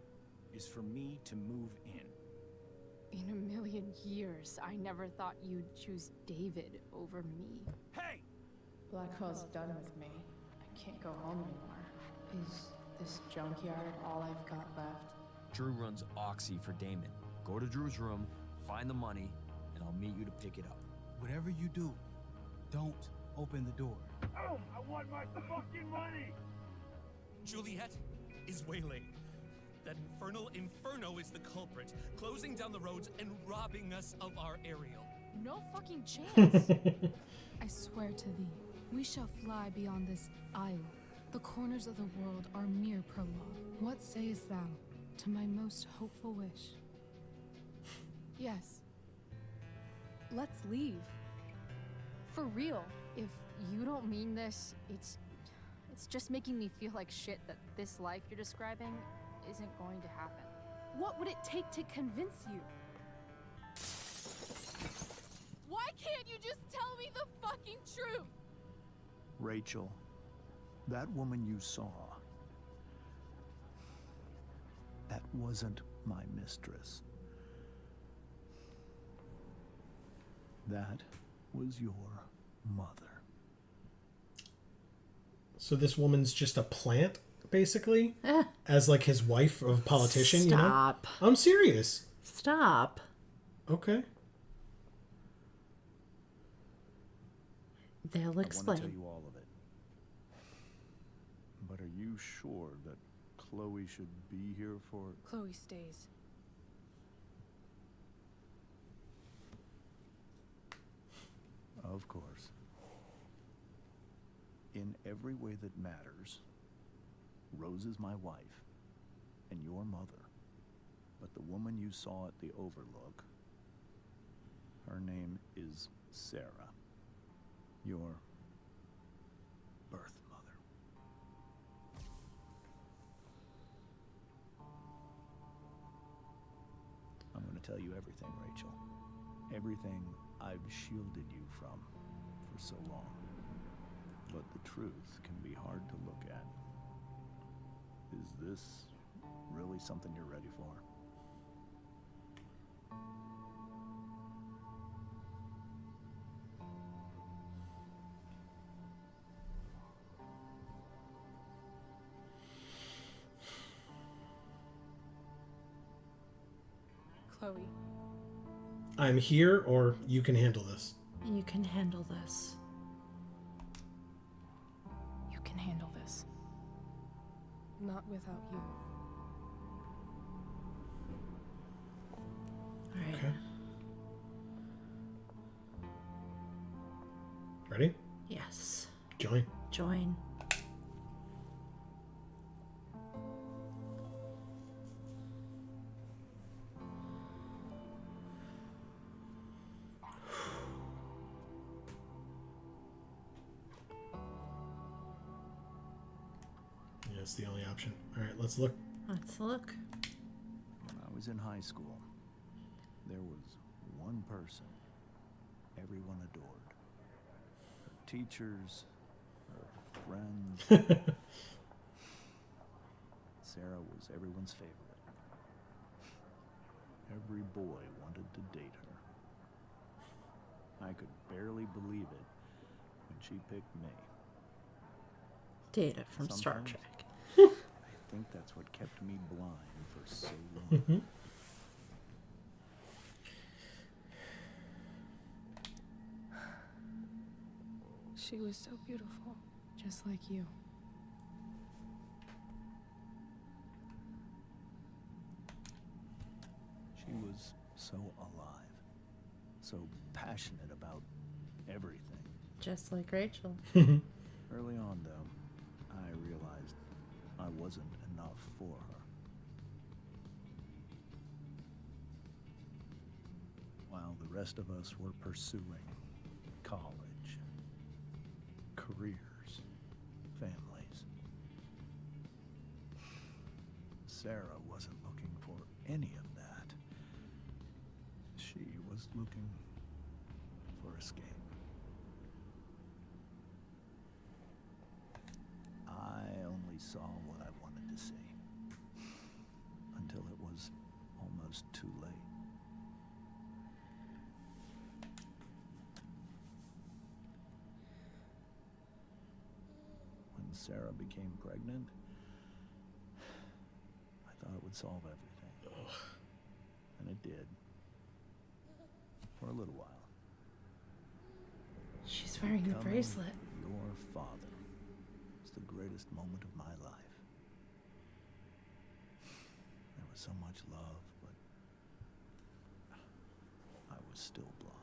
is for me to move in. In a million years, I never thought you'd choose David over me. Hey! Blackwell's done with me. I can't go home anymore. Is this junkyard all I've got left? Drew runs Oxy for Damon. Go to Drew's room, find the money, and I'll meet you to pick it up. Whatever you do, don't open the door. Oh, I want my fucking money! Juliet is waylaid. That infernal inferno is the culprit, closing down the roads and robbing us of our Ariel. No fucking chance. I swear to thee, we shall fly beyond this isle. The corners of the world are mere prologue. What sayest thou to my most hopeful wish? Yes. Let's leave. For real. If you don't mean this, it's just making me feel like shit that this life you're describing isn't going to happen. What would it take to convince you? Why can't you just tell me the fucking truth? Rachel, that woman you saw, that wasn't my mistress. That was your mother. So this woman's just a plant, basically? As like his wife of politician, Stop. you know? I'm serious. Stop. Okay. They'll explain. I want to tell you all of it. But are you sure that Chloe should be here for... Chloe stays. Of course. In every way that matters, Rose is my wife and your mother. But the woman you saw at the Overlook, her name is Sarah. Your birth mother. I'm going to tell you everything, Rachel. Everything I've shielded you from for so long. But the truth can be hard to look at. Is this really something you're ready for? Chloe. I'm here, or you can handle this. You can handle this. You can handle this. Not without you. All right. Okay. Ready? Yes. Join. Join. Yeah, it's the only option. All right, let's look. Let's look. When I was in high school, there was one person everyone adored. Her teachers, her friends. Sarah was everyone's favorite. Every boy wanted to date her. I could barely believe it when she picked me. Data from Star Sometimes Trek. I think that's what kept me blind for so long. She was so beautiful, just like you. She was so alive, so passionate about everything. Just like Rachel. Early on, though, I realized I wasn't enough for her. While the rest of us were pursuing college, careers, families, Sarah wasn't looking for any of that. She was looking for escape. I only saw what I wanted to see, until it was almost too late. When Sarah became pregnant, I thought it would solve everything. And it did. For a little while. She's wearing the bracelet. Your father was the greatest moment of my life. There was so much love, but I was still blind.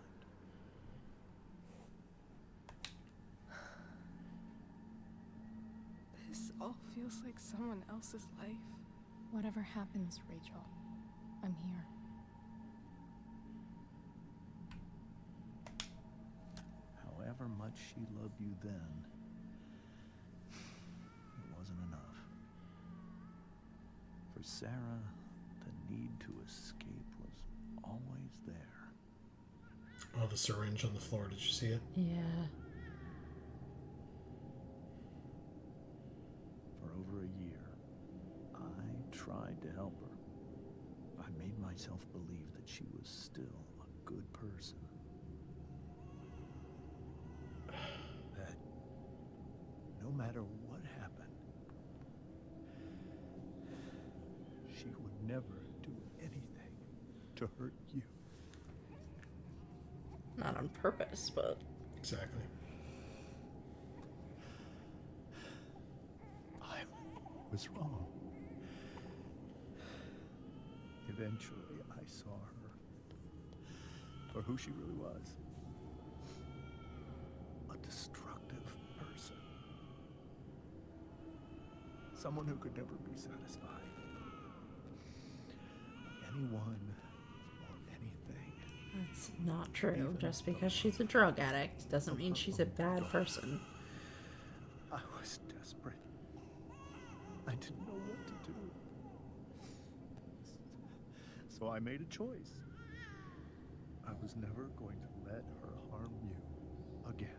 This all feels like someone else's life. Whatever happens, Rachel, I'm here. However much she loved you then, it wasn't enough. For Sarah, the need to escape was always there. Oh, the syringe on the floor. Did you see it? Yeah. For over a year, I tried to help her. I made myself believe that she was still a good person. That no matter what happened, she would never do anything to hurt you. Not on purpose, but... Exactly. I was wrong. Eventually, I saw her for who she really was. A destructive person. Someone who could never be satisfied. Anyone or anything. That's not true. Just because she's a drug addict doesn't mean she's a bad person. I was desperate. I didn't know what to do. So I made a choice. I was never going to let her harm you again.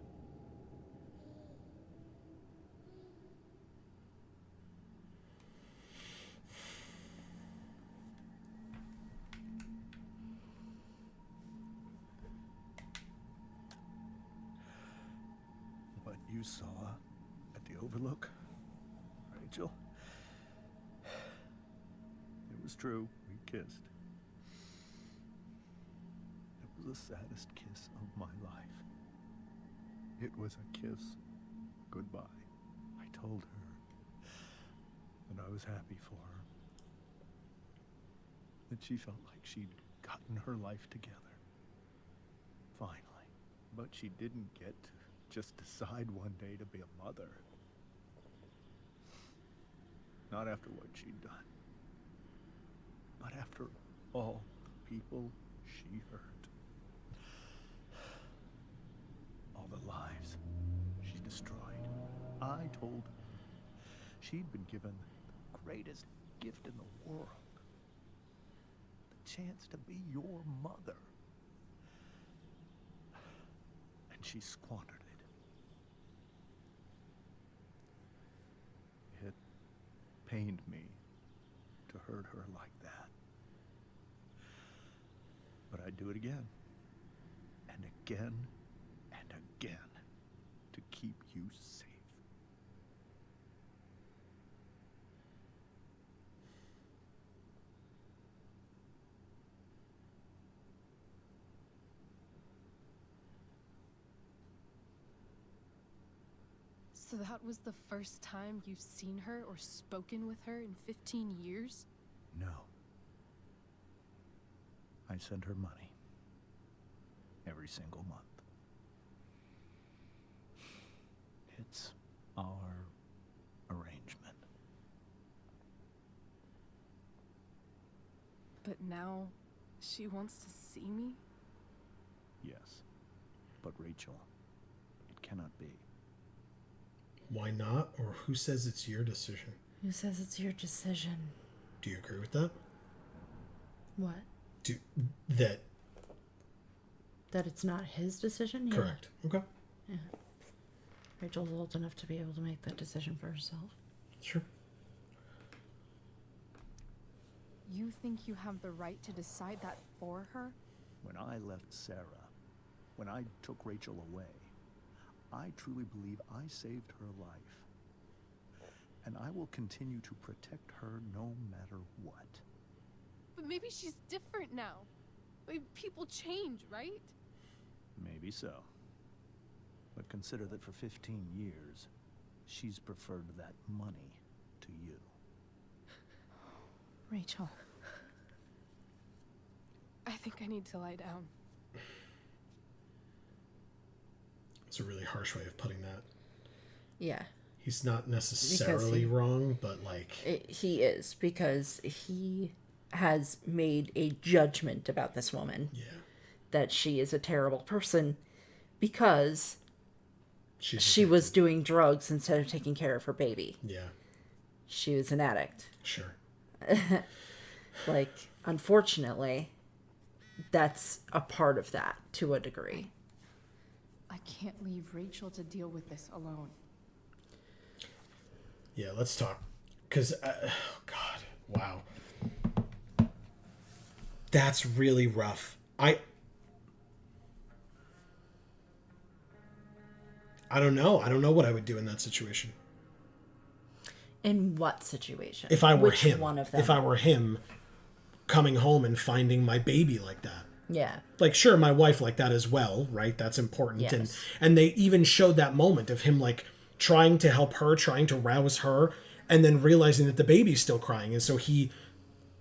What you saw at the Overlook, Rachel, it was true. We kissed. It was the saddest kiss of my life. It was a kiss goodbye. I told her that I was happy for her. That she felt like she'd gotten her life together. Finally. But she didn't get to just decide one day to be a mother. Not after what she'd done. But after all the people she hurt. All the lives she destroyed. I told her she'd been given the greatest gift in the world. The chance to be your mother. And she squandered it. It pained me to hurt her like that. But I'd do it again. And again. And again. To keep you safe. So that was the first time you've seen her or spoken with her in 15 years? No. I send her money. Every single month. It's our arrangement. But now, she wants to see me? Yes. But Rachel, it cannot be. Why not? Or who says it's your decision? Who says it's your decision? Do you agree with that? What? That it's not his decision? Yeah. Correct. Okay. Yeah. Rachel's old enough to be able to make that decision for herself. Sure. You think you have the right to decide that for her? When I left Sarah, when I took Rachel away, I truly believe I saved her life. And I will continue to protect her no matter what. But maybe she's different now. Maybe people change, right? Maybe so. But consider that for 15 years, she's preferred that money to you. Rachel. I think I need to lie down. It's a really harsh way of putting that. Yeah. He's not necessarily wrong, but like... He is, because he has made a judgment about this woman. Yeah. That she is a terrible person because she addicted. was doing drugs instead of taking care of her baby. Yeah. She was an addict. Sure. Like, unfortunately, that's a part of that to a degree. I can't leave Rachel to deal with this alone. Yeah, let's talk. Because, oh God, wow. That's really rough. I don't know. I don't know what I would do in that situation. In what situation? If I were Which him. one of them? If I were him coming home and finding my baby like that. Yeah. Like, sure, my wife like that as well, right? That's important. Yes. And they even showed that moment of him, like, trying to help her, trying to rouse her, and then realizing that the baby's still crying. And so he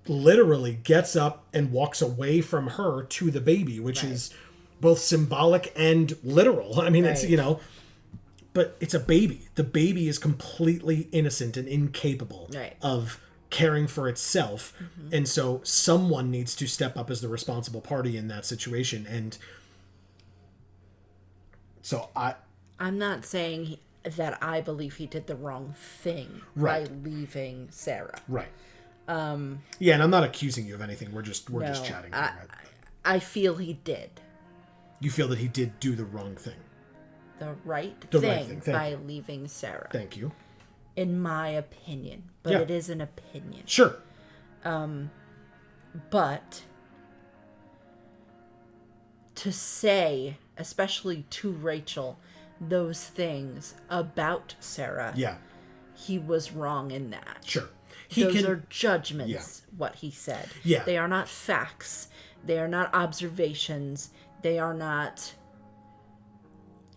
literally gets up and walks away from her to the baby, which is both symbolic and literal. I mean, it's, you know, but it's a baby. The baby is completely innocent and incapable of caring for itself. Mm-hmm. And so someone needs to step up as the responsible party in that situation. And so I'm not saying that I believe he did the wrong thing by leaving Sarah. Right. Yeah, and I'm not accusing you of anything. We're just chatting. I feel he did. You feel that he did do the wrong thing. The right thing by leaving Sarah. Thank you. In my opinion. But it is an opinion. Sure. But to say, especially to Rachel, those things about Sarah. Yeah. He was wrong in that. Sure. Those are judgments, what he said. Yeah. They are not facts. They are not observations. They are not...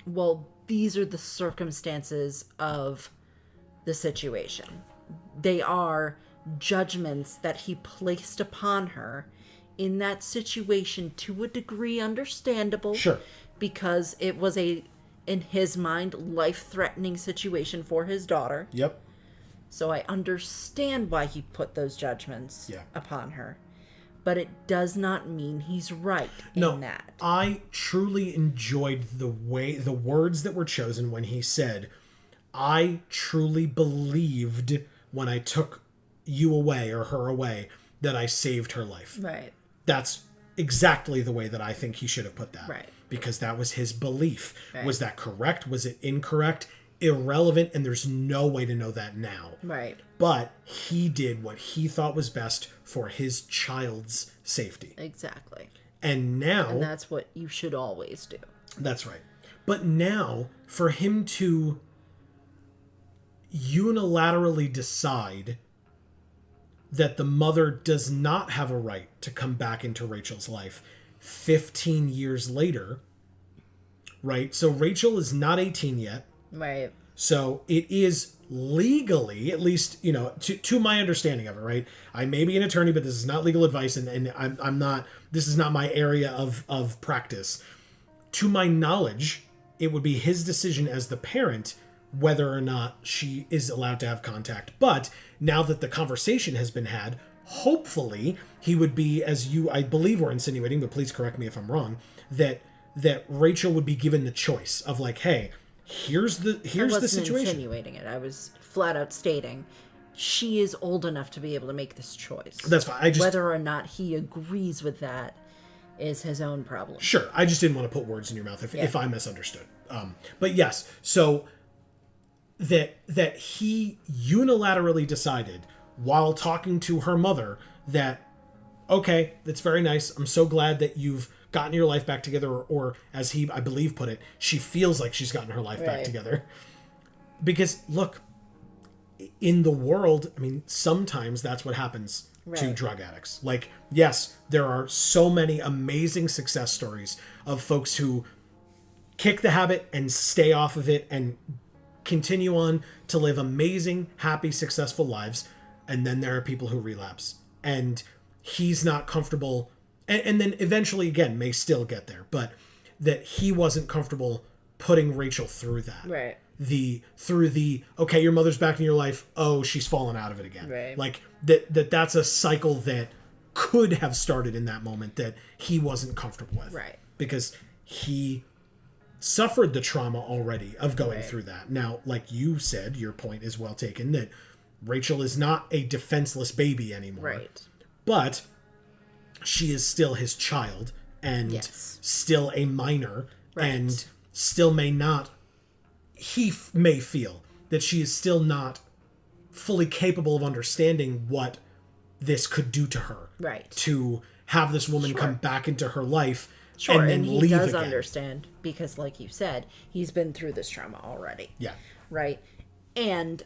Well, these are the circumstances of the situation. They are judgments that he placed upon her in that situation, to a degree understandable. Sure. Because it was a, in his mind, life-threatening situation for his daughter. Yep. So I understand why he put those judgments upon her. But it does not mean he's right in that. I truly enjoyed the words that were chosen when he said, I truly believed when I took you away or her away that I saved her life. Right. That's exactly the way that I think he should have put that. Right. Because that was his belief. Right. Was that correct? Was it incorrect? Irrelevant, and there's no way to know that now. Right. But he did what he thought was best for his child's safety. Exactly. And now... And that's what you should always do. That's right. But now, for him to unilaterally decide that the mother does not have a right to come back into Rachel's life 15 years later, right? So Rachel is not 18 yet. Right. So it is legally, at least, you know, to my understanding of it, right? I may be an attorney, but this is not legal advice, and I'm not, this is not my area of practice. To my knowledge, it would be his decision as the parent whether or not she is allowed to have contact. But now that the conversation has been had, hopefully he would be, as you, I believe, were insinuating, but please correct me if I'm wrong, that Rachel would be given the choice of like, hey, here's the situation. I wasn't insinuating it. I was flat out stating she is old enough to be able to make this choice. That's fine. Whether or not he agrees with that is his own problem. Sure. I just didn't want to put words in your mouth if I misunderstood. But yes, so that he unilaterally decided while talking to her mother that, okay, that's very nice. I'm so glad that you've gotten your life back together, or as he, I believe, put it, she feels like she's gotten her life back together. Because, look, in the world, I mean, sometimes that's what happens to drug addicts. Like, yes, there are so many amazing success stories of folks who kick the habit and stay off of it and continue on to live amazing, happy, successful lives. And then there are people who relapse, and he's not comfortable, and then eventually again may still get there, but that he wasn't comfortable putting Rachel through that. Right. Through the okay, your mother's back in your life, oh, she's fallen out of it again. Right. Like that's a cycle that could have started in that moment that he wasn't comfortable with. Right. Because he suffered the trauma already of going through that. Now, like you said, your point is well taken, that Rachel is not a defenseless baby anymore. Right. But she is still his child, and still a minor, and still may not, may feel that she is still not fully capable of understanding what this could do to her. Right. To have this woman come back into her life Sure, and then he leave does again. understand because, like you said, he's been through this trauma already. Yeah. Right? And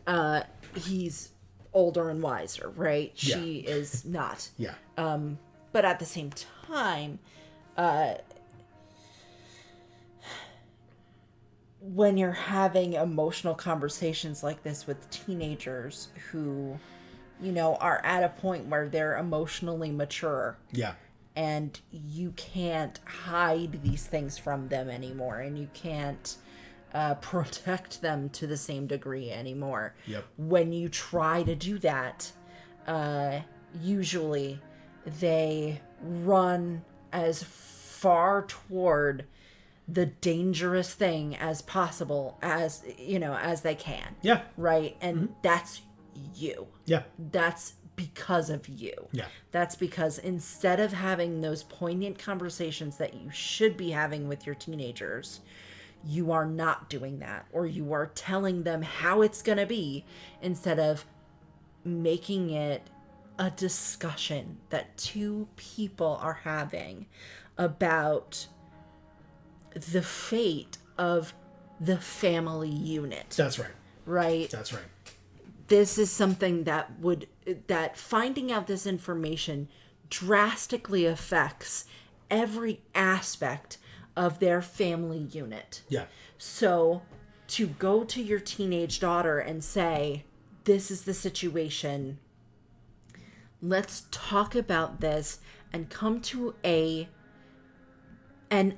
he's older and wiser, right? Yeah. She is not. Yeah. But at the same time, when you're having emotional conversations like this with teenagers who, you know, are at a point where they're emotionally mature. Yeah. And you can't hide these things from them anymore, and you can't protect them to the same degree anymore. Yep. When you try to do that, usually they run as far toward the dangerous thing as possible as, you know, as they can. Yeah. Right? And that's you. Yeah. That's because of you. Yeah. That's because instead of having those poignant conversations that you should be having with your teenagers, you are not doing that, or you are telling them how it's going to be instead of making it a discussion that two people are having about the fate of the family unit. That's right. Right? That's right. This is something that finding out this information drastically affects every aspect of their family unit. Yeah. So to go to your teenage daughter and say, this is the situation, let's talk about this and come to an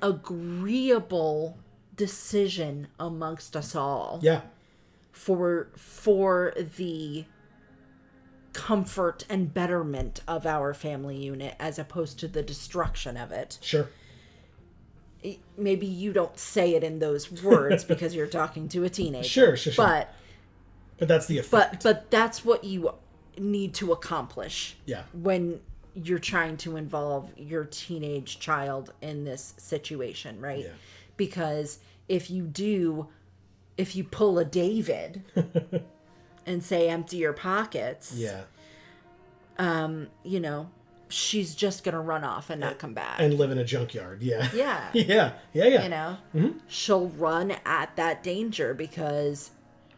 agreeable decision amongst us all. Yeah. For the comfort and betterment of our family unit as opposed to the destruction of it. Sure. Maybe you don't say it in those words because you're talking to a teenager. Sure. But that's the effect. But that's what you need to accomplish. Yeah. When you're trying to involve your teenage child in this situation, right? Yeah. Because if you pull a David and say empty your pockets, yeah, you know, she's just gonna run off and not come back and live in a junkyard. Yeah. Yeah. Yeah. You know, she'll run at that danger because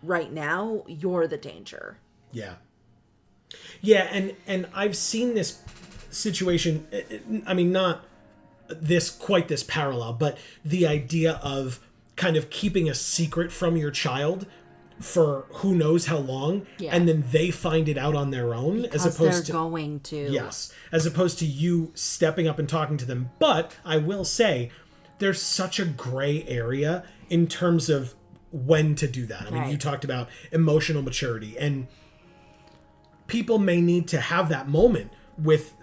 right now you're the danger. Yeah. Yeah, and I've seen this situation. I mean, not quite this parallel, but the idea of kind of keeping a secret from your child for who knows how long, and then they find it out on their own, because as opposed they're going to. Yes, as opposed to you stepping up and talking to them. But I will say, there's such a gray area in terms of when to do that. I mean, you talked about emotional maturity, and people may need to have that moment with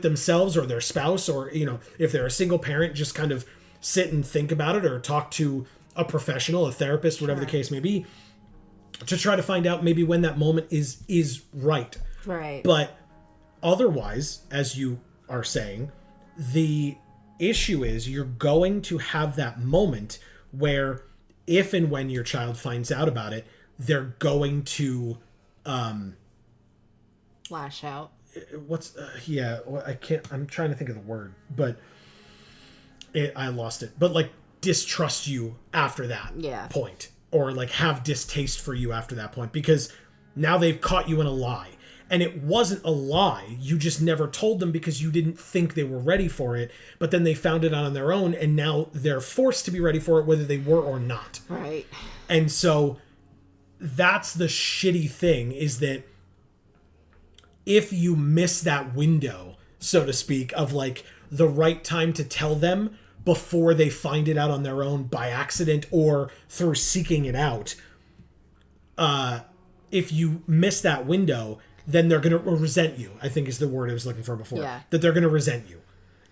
themselves or their spouse, or, you know, if they're a single parent, just kind of sit and think about it, or talk to a professional, a therapist, whatever the case may be, to try to find out maybe when that moment is right. Right. But otherwise, as you are saying, the issue is you're going to have that moment where if and when your child finds out about it, they're going to lash out. I'm trying to think of the word, but I lost it. But like distrust you after that point, or like have distaste for you after that point, because now they've caught you in a lie. And it wasn't a lie. You just never told them because you didn't think they were ready for it. But then they found it out on their own, and now they're forced to be ready for it, whether they were or not. Right. And so that's the shitty thing, is that if you miss that window, so to speak, of like the right time to tell them before they find it out on their own by accident or through seeking it out, if you miss that window, then they're going to resent you, I think is the word I was looking for before. Yeah. That they're going to resent you.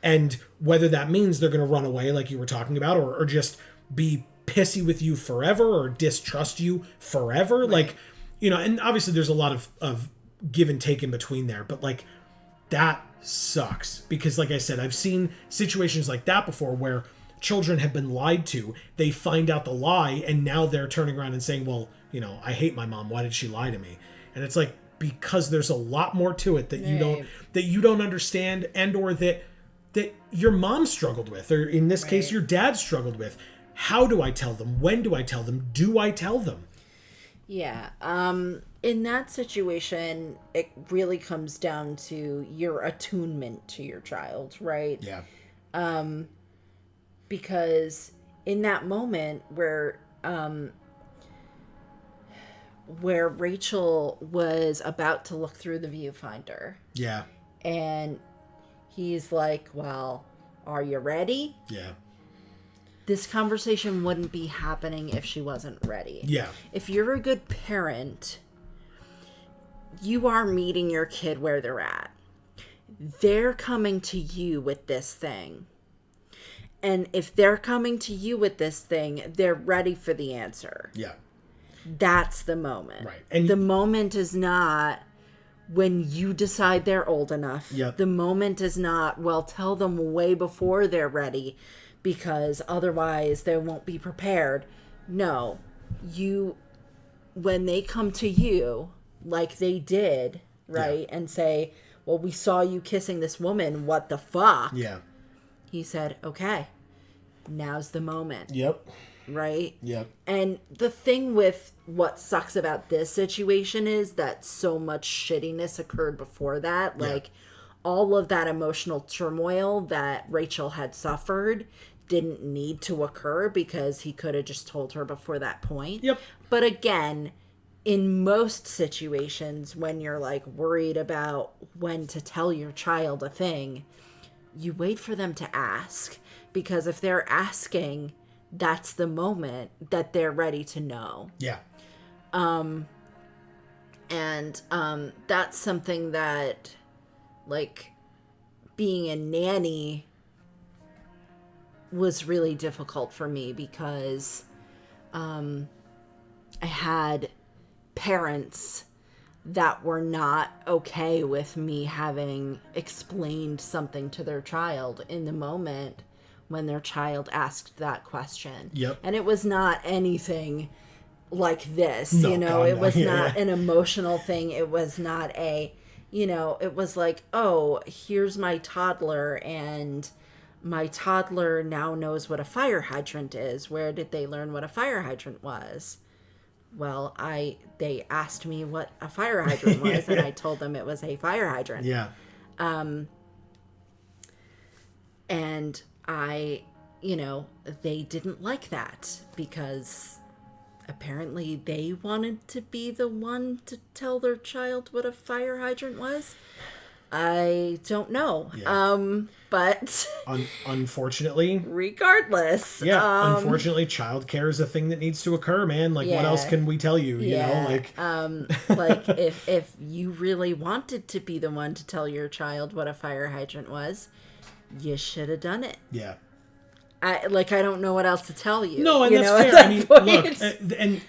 And whether that means they're going to run away like you were talking about, or just be pissy with you forever or distrust you forever. Right. Like, you know, and obviously there's a lot of give and take in between there, but like that sucks because like I said, I've seen situations like that before where children have been lied to. They find out the lie and now they're turning around and saying, well, you know, I hate my mom. Why did she lie to me? And it's like, because there's a lot more to it that you don't understand, and or that your mom struggled with, or in this case your dad struggled with. How do I tell them? When do I tell them? Do I tell them? Yeah. In that situation, it really comes down to your attunement to your child, right? Yeah. Because in that moment where Rachel was about to look through the viewfinder. Yeah. And he's like, well, are you ready? Yeah. This conversation wouldn't be happening if she wasn't ready. Yeah. If you're a good parent, you are meeting your kid where they're at. They're coming to you with this thing. And if they're coming to you with this thing, they're ready for the answer. Yeah. That's the moment. Right. And the moment is not when you decide they're old enough. Yep. The moment is not, well, tell them way before they're ready because otherwise they won't be prepared. No. When they come to you like they did, right? Yeah. And say, well, we saw you kissing this woman. What the fuck? Yeah. He said, okay, now's the moment. Yep. Right? Yep. And the thing with what sucks about this situation is that so much shittiness occurred before that. Like, all of that emotional turmoil that Rachel had suffered didn't need to occur because he could have just told her before that point. Yep. But again, in most situations, when you're like worried about when to tell your child a thing, you wait for them to ask. Because if they're asking, that's the moment that they're ready to know. Yeah. And that's something that, like, being a nanny was really difficult for me because I had parents that were not okay with me having explained something to their child in the moment when their child asked that question. Yep. And it was not anything like this, no, you know, God, it was no. not an emotional thing. It was not a, you know, it was like, oh, here's my toddler and my toddler now knows what a fire hydrant is. Where did they learn what a fire hydrant was? Well, they asked me what a fire hydrant was and I told them it was a fire hydrant. Yeah. And you know, they didn't like that because apparently they wanted to be the one to tell their child what a fire hydrant was. I don't know. Yeah. But unfortunately, regardless. Yeah. Unfortunately, childcare is a thing that needs to occur, man. Like, what else can we tell you? You know, like, like if you really wanted to be the one to tell your child what a fire hydrant was, you should have done it. Yeah. I don't know what else to tell you. No, and you that's know, fair. that I mean, point. look, and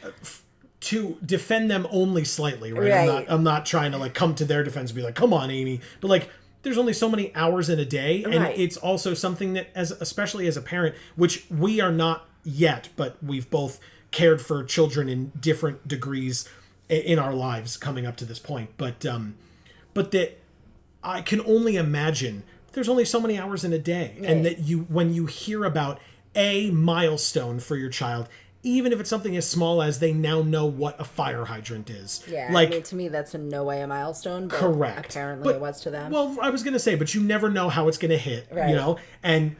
to defend them only slightly, right? I'm not trying to like come to their defense and be like, come on, Amy. But like, there's only so many hours in a day. And it's also something that, especially as a parent, which we are not yet, but we've both cared for children in different degrees in our lives coming up to this point. But that I can only imagine there's only so many hours in a day. Right. And that when you hear about a milestone for your child, even if it's something as small as they now know what a fire hydrant is. Yeah, like, I mean, to me, that's in no way a milestone, but correct. apparently it was to them. Well, I was going to say, but you never know how it's going to hit, right. you know? And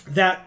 that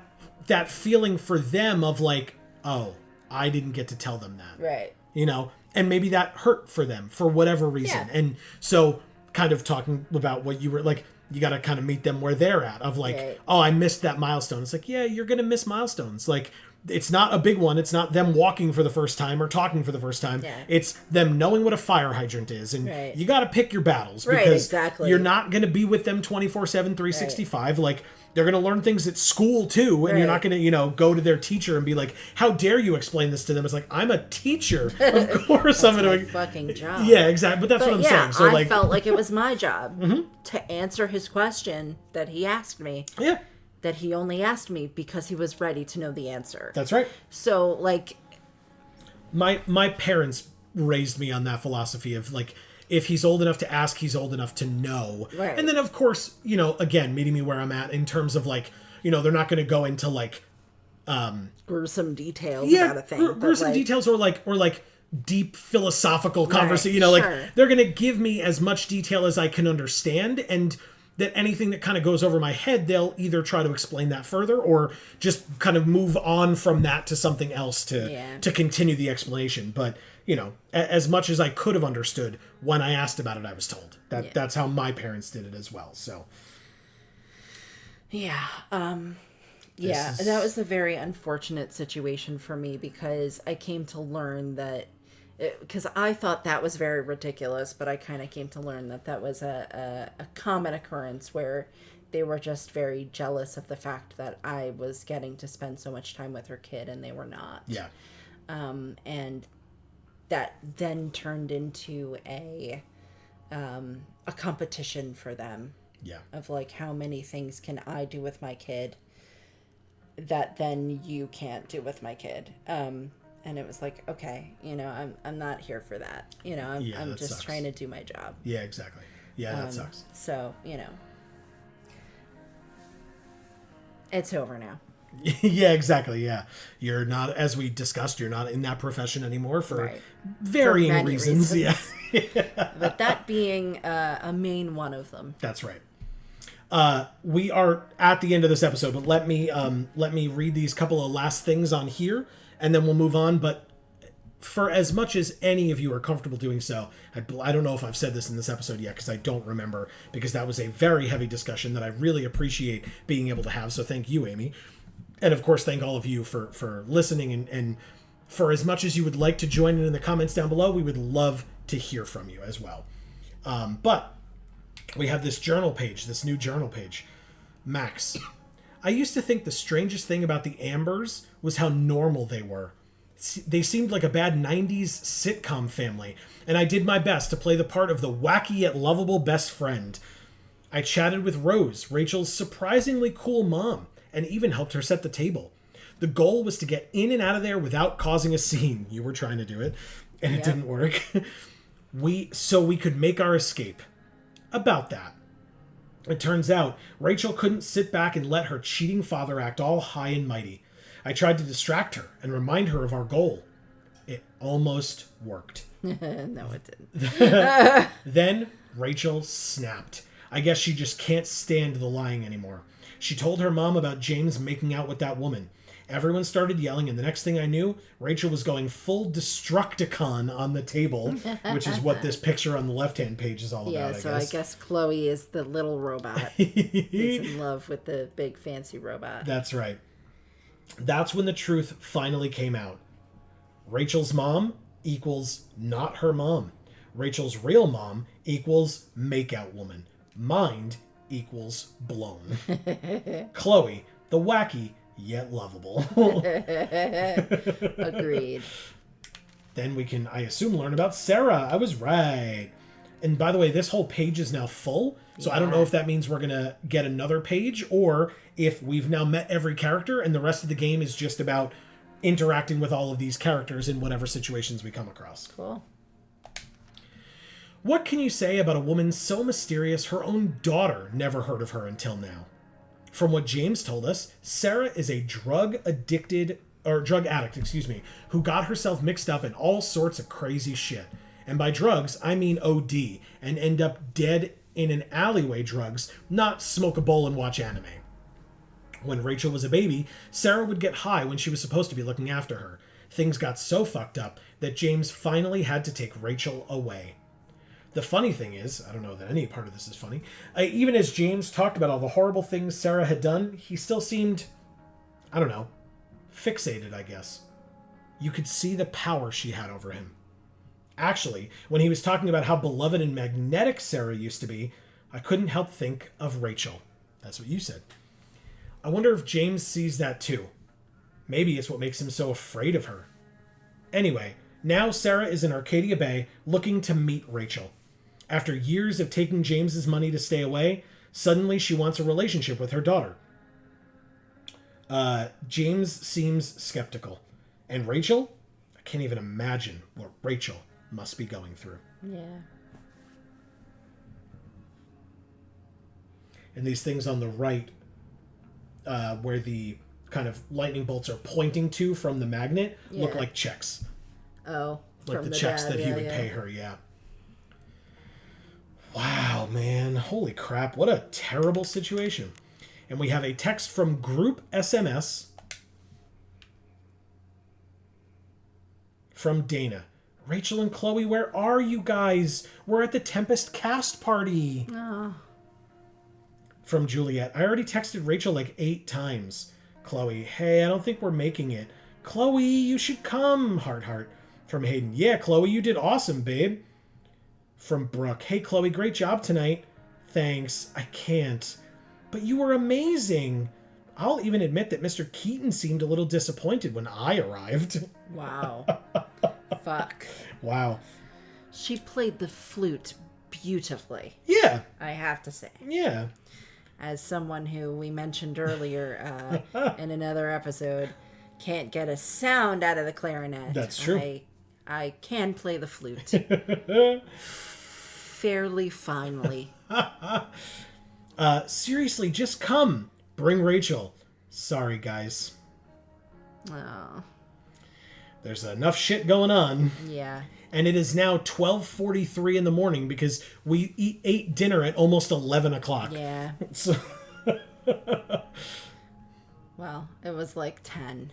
feeling for them of like, oh, I didn't get to tell them that. Right. You know? And maybe that hurt for them for whatever reason. Yeah. And so kind of talking about what you were like, you got to kind of meet them where they're at of like, right. Oh, I missed that milestone. It's like, yeah, you're going to miss milestones. Like, it's not a big one. It's not them walking for the first time or talking for the first time. Yeah. It's them knowing what a fire hydrant is. And right. you got to pick your battles because exactly. you're not going to be with them 24/7, 365. Right. Like, they're going to learn things at school too. And you're not going to, you know, go to their teacher and be like, how dare you explain this to them? It's like, I'm a teacher. Of course I'm going to. Fucking job. Yeah, exactly. But that's what I'm saying. So I felt like it was my job to answer his question that he asked me. Yeah. That he only asked me because he was ready to know the answer. That's right. So, like... My parents raised me on that philosophy of, like, if he's old enough to ask, he's old enough to know. Right. And then, of course, you know, again, meeting me where I'm at in terms of, like, you know, they're not going to go into, like... gruesome details about a thing. Gruesome details or deep philosophical conversation. You know, like, they're going to give me as much detail as I can understand, and... that anything that kind of goes over my head, they'll either try to explain that further or just kind of move on from that to something else to continue the explanation. But, you know, as much as I could have understood when I asked about it, I was told. That's how my parents did it as well. So, yeah. That was a very unfortunate situation for me because I came to learn that because I thought that was very ridiculous, but I kind of came to learn that was a common occurrence where they were just very jealous of the fact that I was getting to spend so much time with her kid and they were not. Yeah. And that then turned into a competition for them. Yeah. Of like, how many things can I do with my kid that then you can't do with my kid? And it was like, okay, you know, I'm not here for that. You know, I'm just sucks. Trying to do my job. Yeah, exactly. Yeah, that sucks. So, you know, it's over now. Yeah, exactly. Yeah. You're not, as we discussed, you're not in that profession anymore for varying reasons. Yeah. But that being a main one of them. That's right. We are at the end of this episode, but let me read these couple of last things on here. And then we'll move on. But for as much as any of you are comfortable doing so, I don't know if I've said this in this episode yet because I don't remember, because that was a very heavy discussion that I really appreciate being able to have. So thank you, Amy. And of course, thank all of you for listening. And for as much as you would like to join in the comments down below, we would love to hear from you as well. But we have this journal page, this new journal page. Max. I used to think the strangest thing about the Ambers was how normal they were. They seemed like a bad 90s sitcom family, and I did my best to play the part of the wacky yet lovable best friend. I chatted with Rose, Rachel's surprisingly cool mom, and even helped her set the table. The goal was to get in and out of there without causing a scene. You were trying to do it, and it didn't work. So we could make our escape. About that. It turns out Rachel couldn't sit back and let her cheating father act all high and mighty. I tried to distract her and remind her of our goal. It almost worked. No, it didn't. Then Rachel snapped. I guess she just can't stand the lying anymore. She told her mom about James making out with that woman. Everyone started yelling, and the next thing I knew, Rachel was going full Destructicon on the table, which is what this picture on the left-hand page is all about, I guess Chloe is the little robot. He's in love with the big fancy robot. That's right. That's when the truth finally came out. Rachel's mom equals not her mom. Rachel's real mom equals makeout woman. Mind equals blown. Chloe, the wacky yet lovable. Agreed. Then we can, I assume, learn about Sarah. I was right. And by the way, this whole page is now full. So I don't know if that means we're going to get another page or if we've now met every character and the rest of the game is just about interacting with all of these characters in whatever situations we come across. Cool. What can you say about a woman so mysterious her own daughter never heard of her until now? From what James told us, Sarah is a drug-addicted drug addict, who got herself mixed up in all sorts of crazy shit. And by drugs, I mean OD, and end up dead in an alleyway drugs, not smoke a bowl and watch anime. When Rachel was a baby, Sarah would get high when she was supposed to be looking after her. Things got so fucked up that James finally had to take Rachel away. The funny thing is, I don't know that any part of this is funny, even as James talked about all the horrible things Sarah had done, he still seemed, I don't know, fixated, I guess. You could see the power she had over him. Actually, when he was talking about how beloved and magnetic Sarah used to be, I couldn't help think of Rachel. That's what you said. I wonder if James sees that too. Maybe it's what makes him so afraid of her. Anyway, now Sarah is in Arcadia Bay looking to meet Rachel. After years of taking James's money to stay away, suddenly she wants a relationship with her daughter. James seems skeptical. And Rachel? I can't even imagine what Rachel must be going through. Yeah. And these things on the right, where the kind of lightning bolts are pointing to from the magnet, look like checks. Oh. Like the checks that he would pay her, yeah. Wow, man. Holy crap. What a terrible situation. And we have a text from Group SMS from Dana. Rachel and Chloe, where are you guys? We're at the Tempest cast party. Oh. From Juliet. I already texted Rachel like 8 times. Chloe, hey, I don't think we're making it. Chloe, you should come. Heart, heart. From Hayden. Yeah, Chloe, you did awesome, babe. From Brooke. Hey, Chloe, great job tonight. Thanks. I can't. But you were amazing. I'll even admit that Mr. Keaton seemed a little disappointed when I arrived. Wow. Fuck. Wow. She played the flute beautifully. Yeah. I have to say. Yeah. As someone who we mentioned earlier in another episode can't get a sound out of the clarinet. That's true. I can play the flute. Fairly finely. Seriously, just come. Bring Rachel. Sorry, guys. Oh. There's enough shit going on. Yeah. And it is now 12:43 in the morning because we ate dinner at almost 11 o'clock. Yeah. So well, it was like 10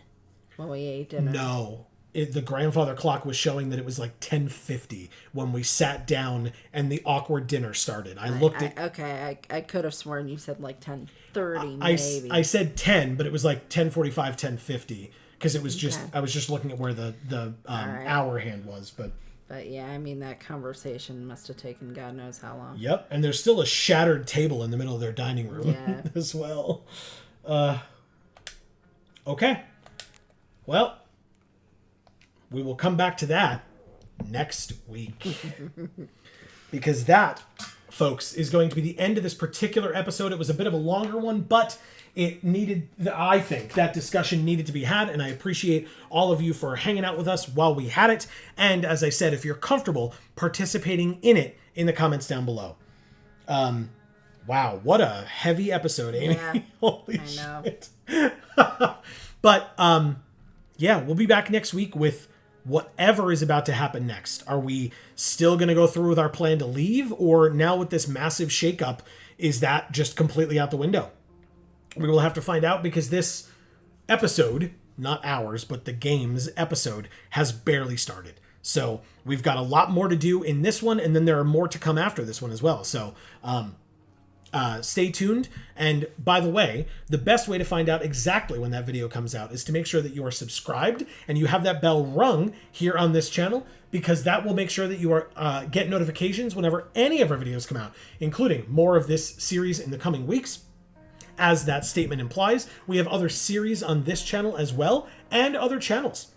when we ate dinner. No. The grandfather clock was showing that it was like 10:50 when we sat down and the awkward dinner started. I looked at... Okay, I could have sworn you said like 10:30 maybe. I said 10, but it was like 10:45, 10:50 because it was just... I was just looking at where the hour hand was, but... But yeah, I mean, that conversation must have taken God knows how long. Yep, and there's still a shattered table in the middle of their dining room as well. Okay. Well... we will come back to that next week. Because that, folks, is going to be the end of this particular episode. It was a bit of a longer one, but it needed, I think, that discussion needed to be had, and I appreciate all of you for hanging out with us while we had it. And as I said, if you're comfortable participating in it, in the comments down below. Wow, what a heavy episode, Amy. Yeah, Holy shit. But, yeah, we'll be back next week with whatever is about to happen next. Are we still going to go through with our plan to leave? Or now with this massive shakeup, is that just completely out the window? We will have to find out because this episode, not ours, but the game's episode, has barely started. So we've got a lot more to do in this one, and then there are more to come after this one as well. So, stay tuned. And by the way, the best way to find out exactly when that video comes out is to make sure that you are subscribed and you have that bell rung here on this channel, because that will make sure that you are get notifications whenever any of our videos come out, including more of this series in the coming weeks. As that statement implies, we have other series on this channel as well, and other channels.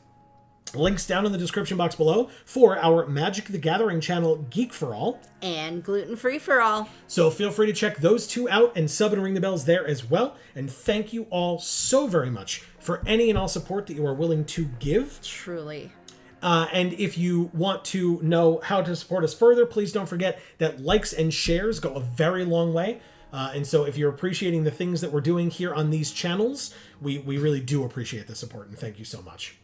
Links down in the description box below for our Magic the Gathering channel, Geek for All. And Gluten Free for All. So feel free to check those two out and sub and ring the bells there as well. And thank you all so very much for any and all support that you are willing to give. Truly. And if you want to know how to support us further, please don't forget that likes and shares go a very long way. And so if you're appreciating the things that we're doing here on these channels, we really do appreciate the support, and thank you so much.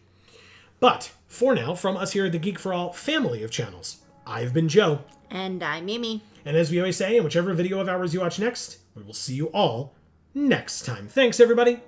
But for now, from us here at the Geek for All family of channels, I've been Joe. And I'm Mimi. And as we always say, in whichever video of ours you watch next, we will see you all next time. Thanks, everybody.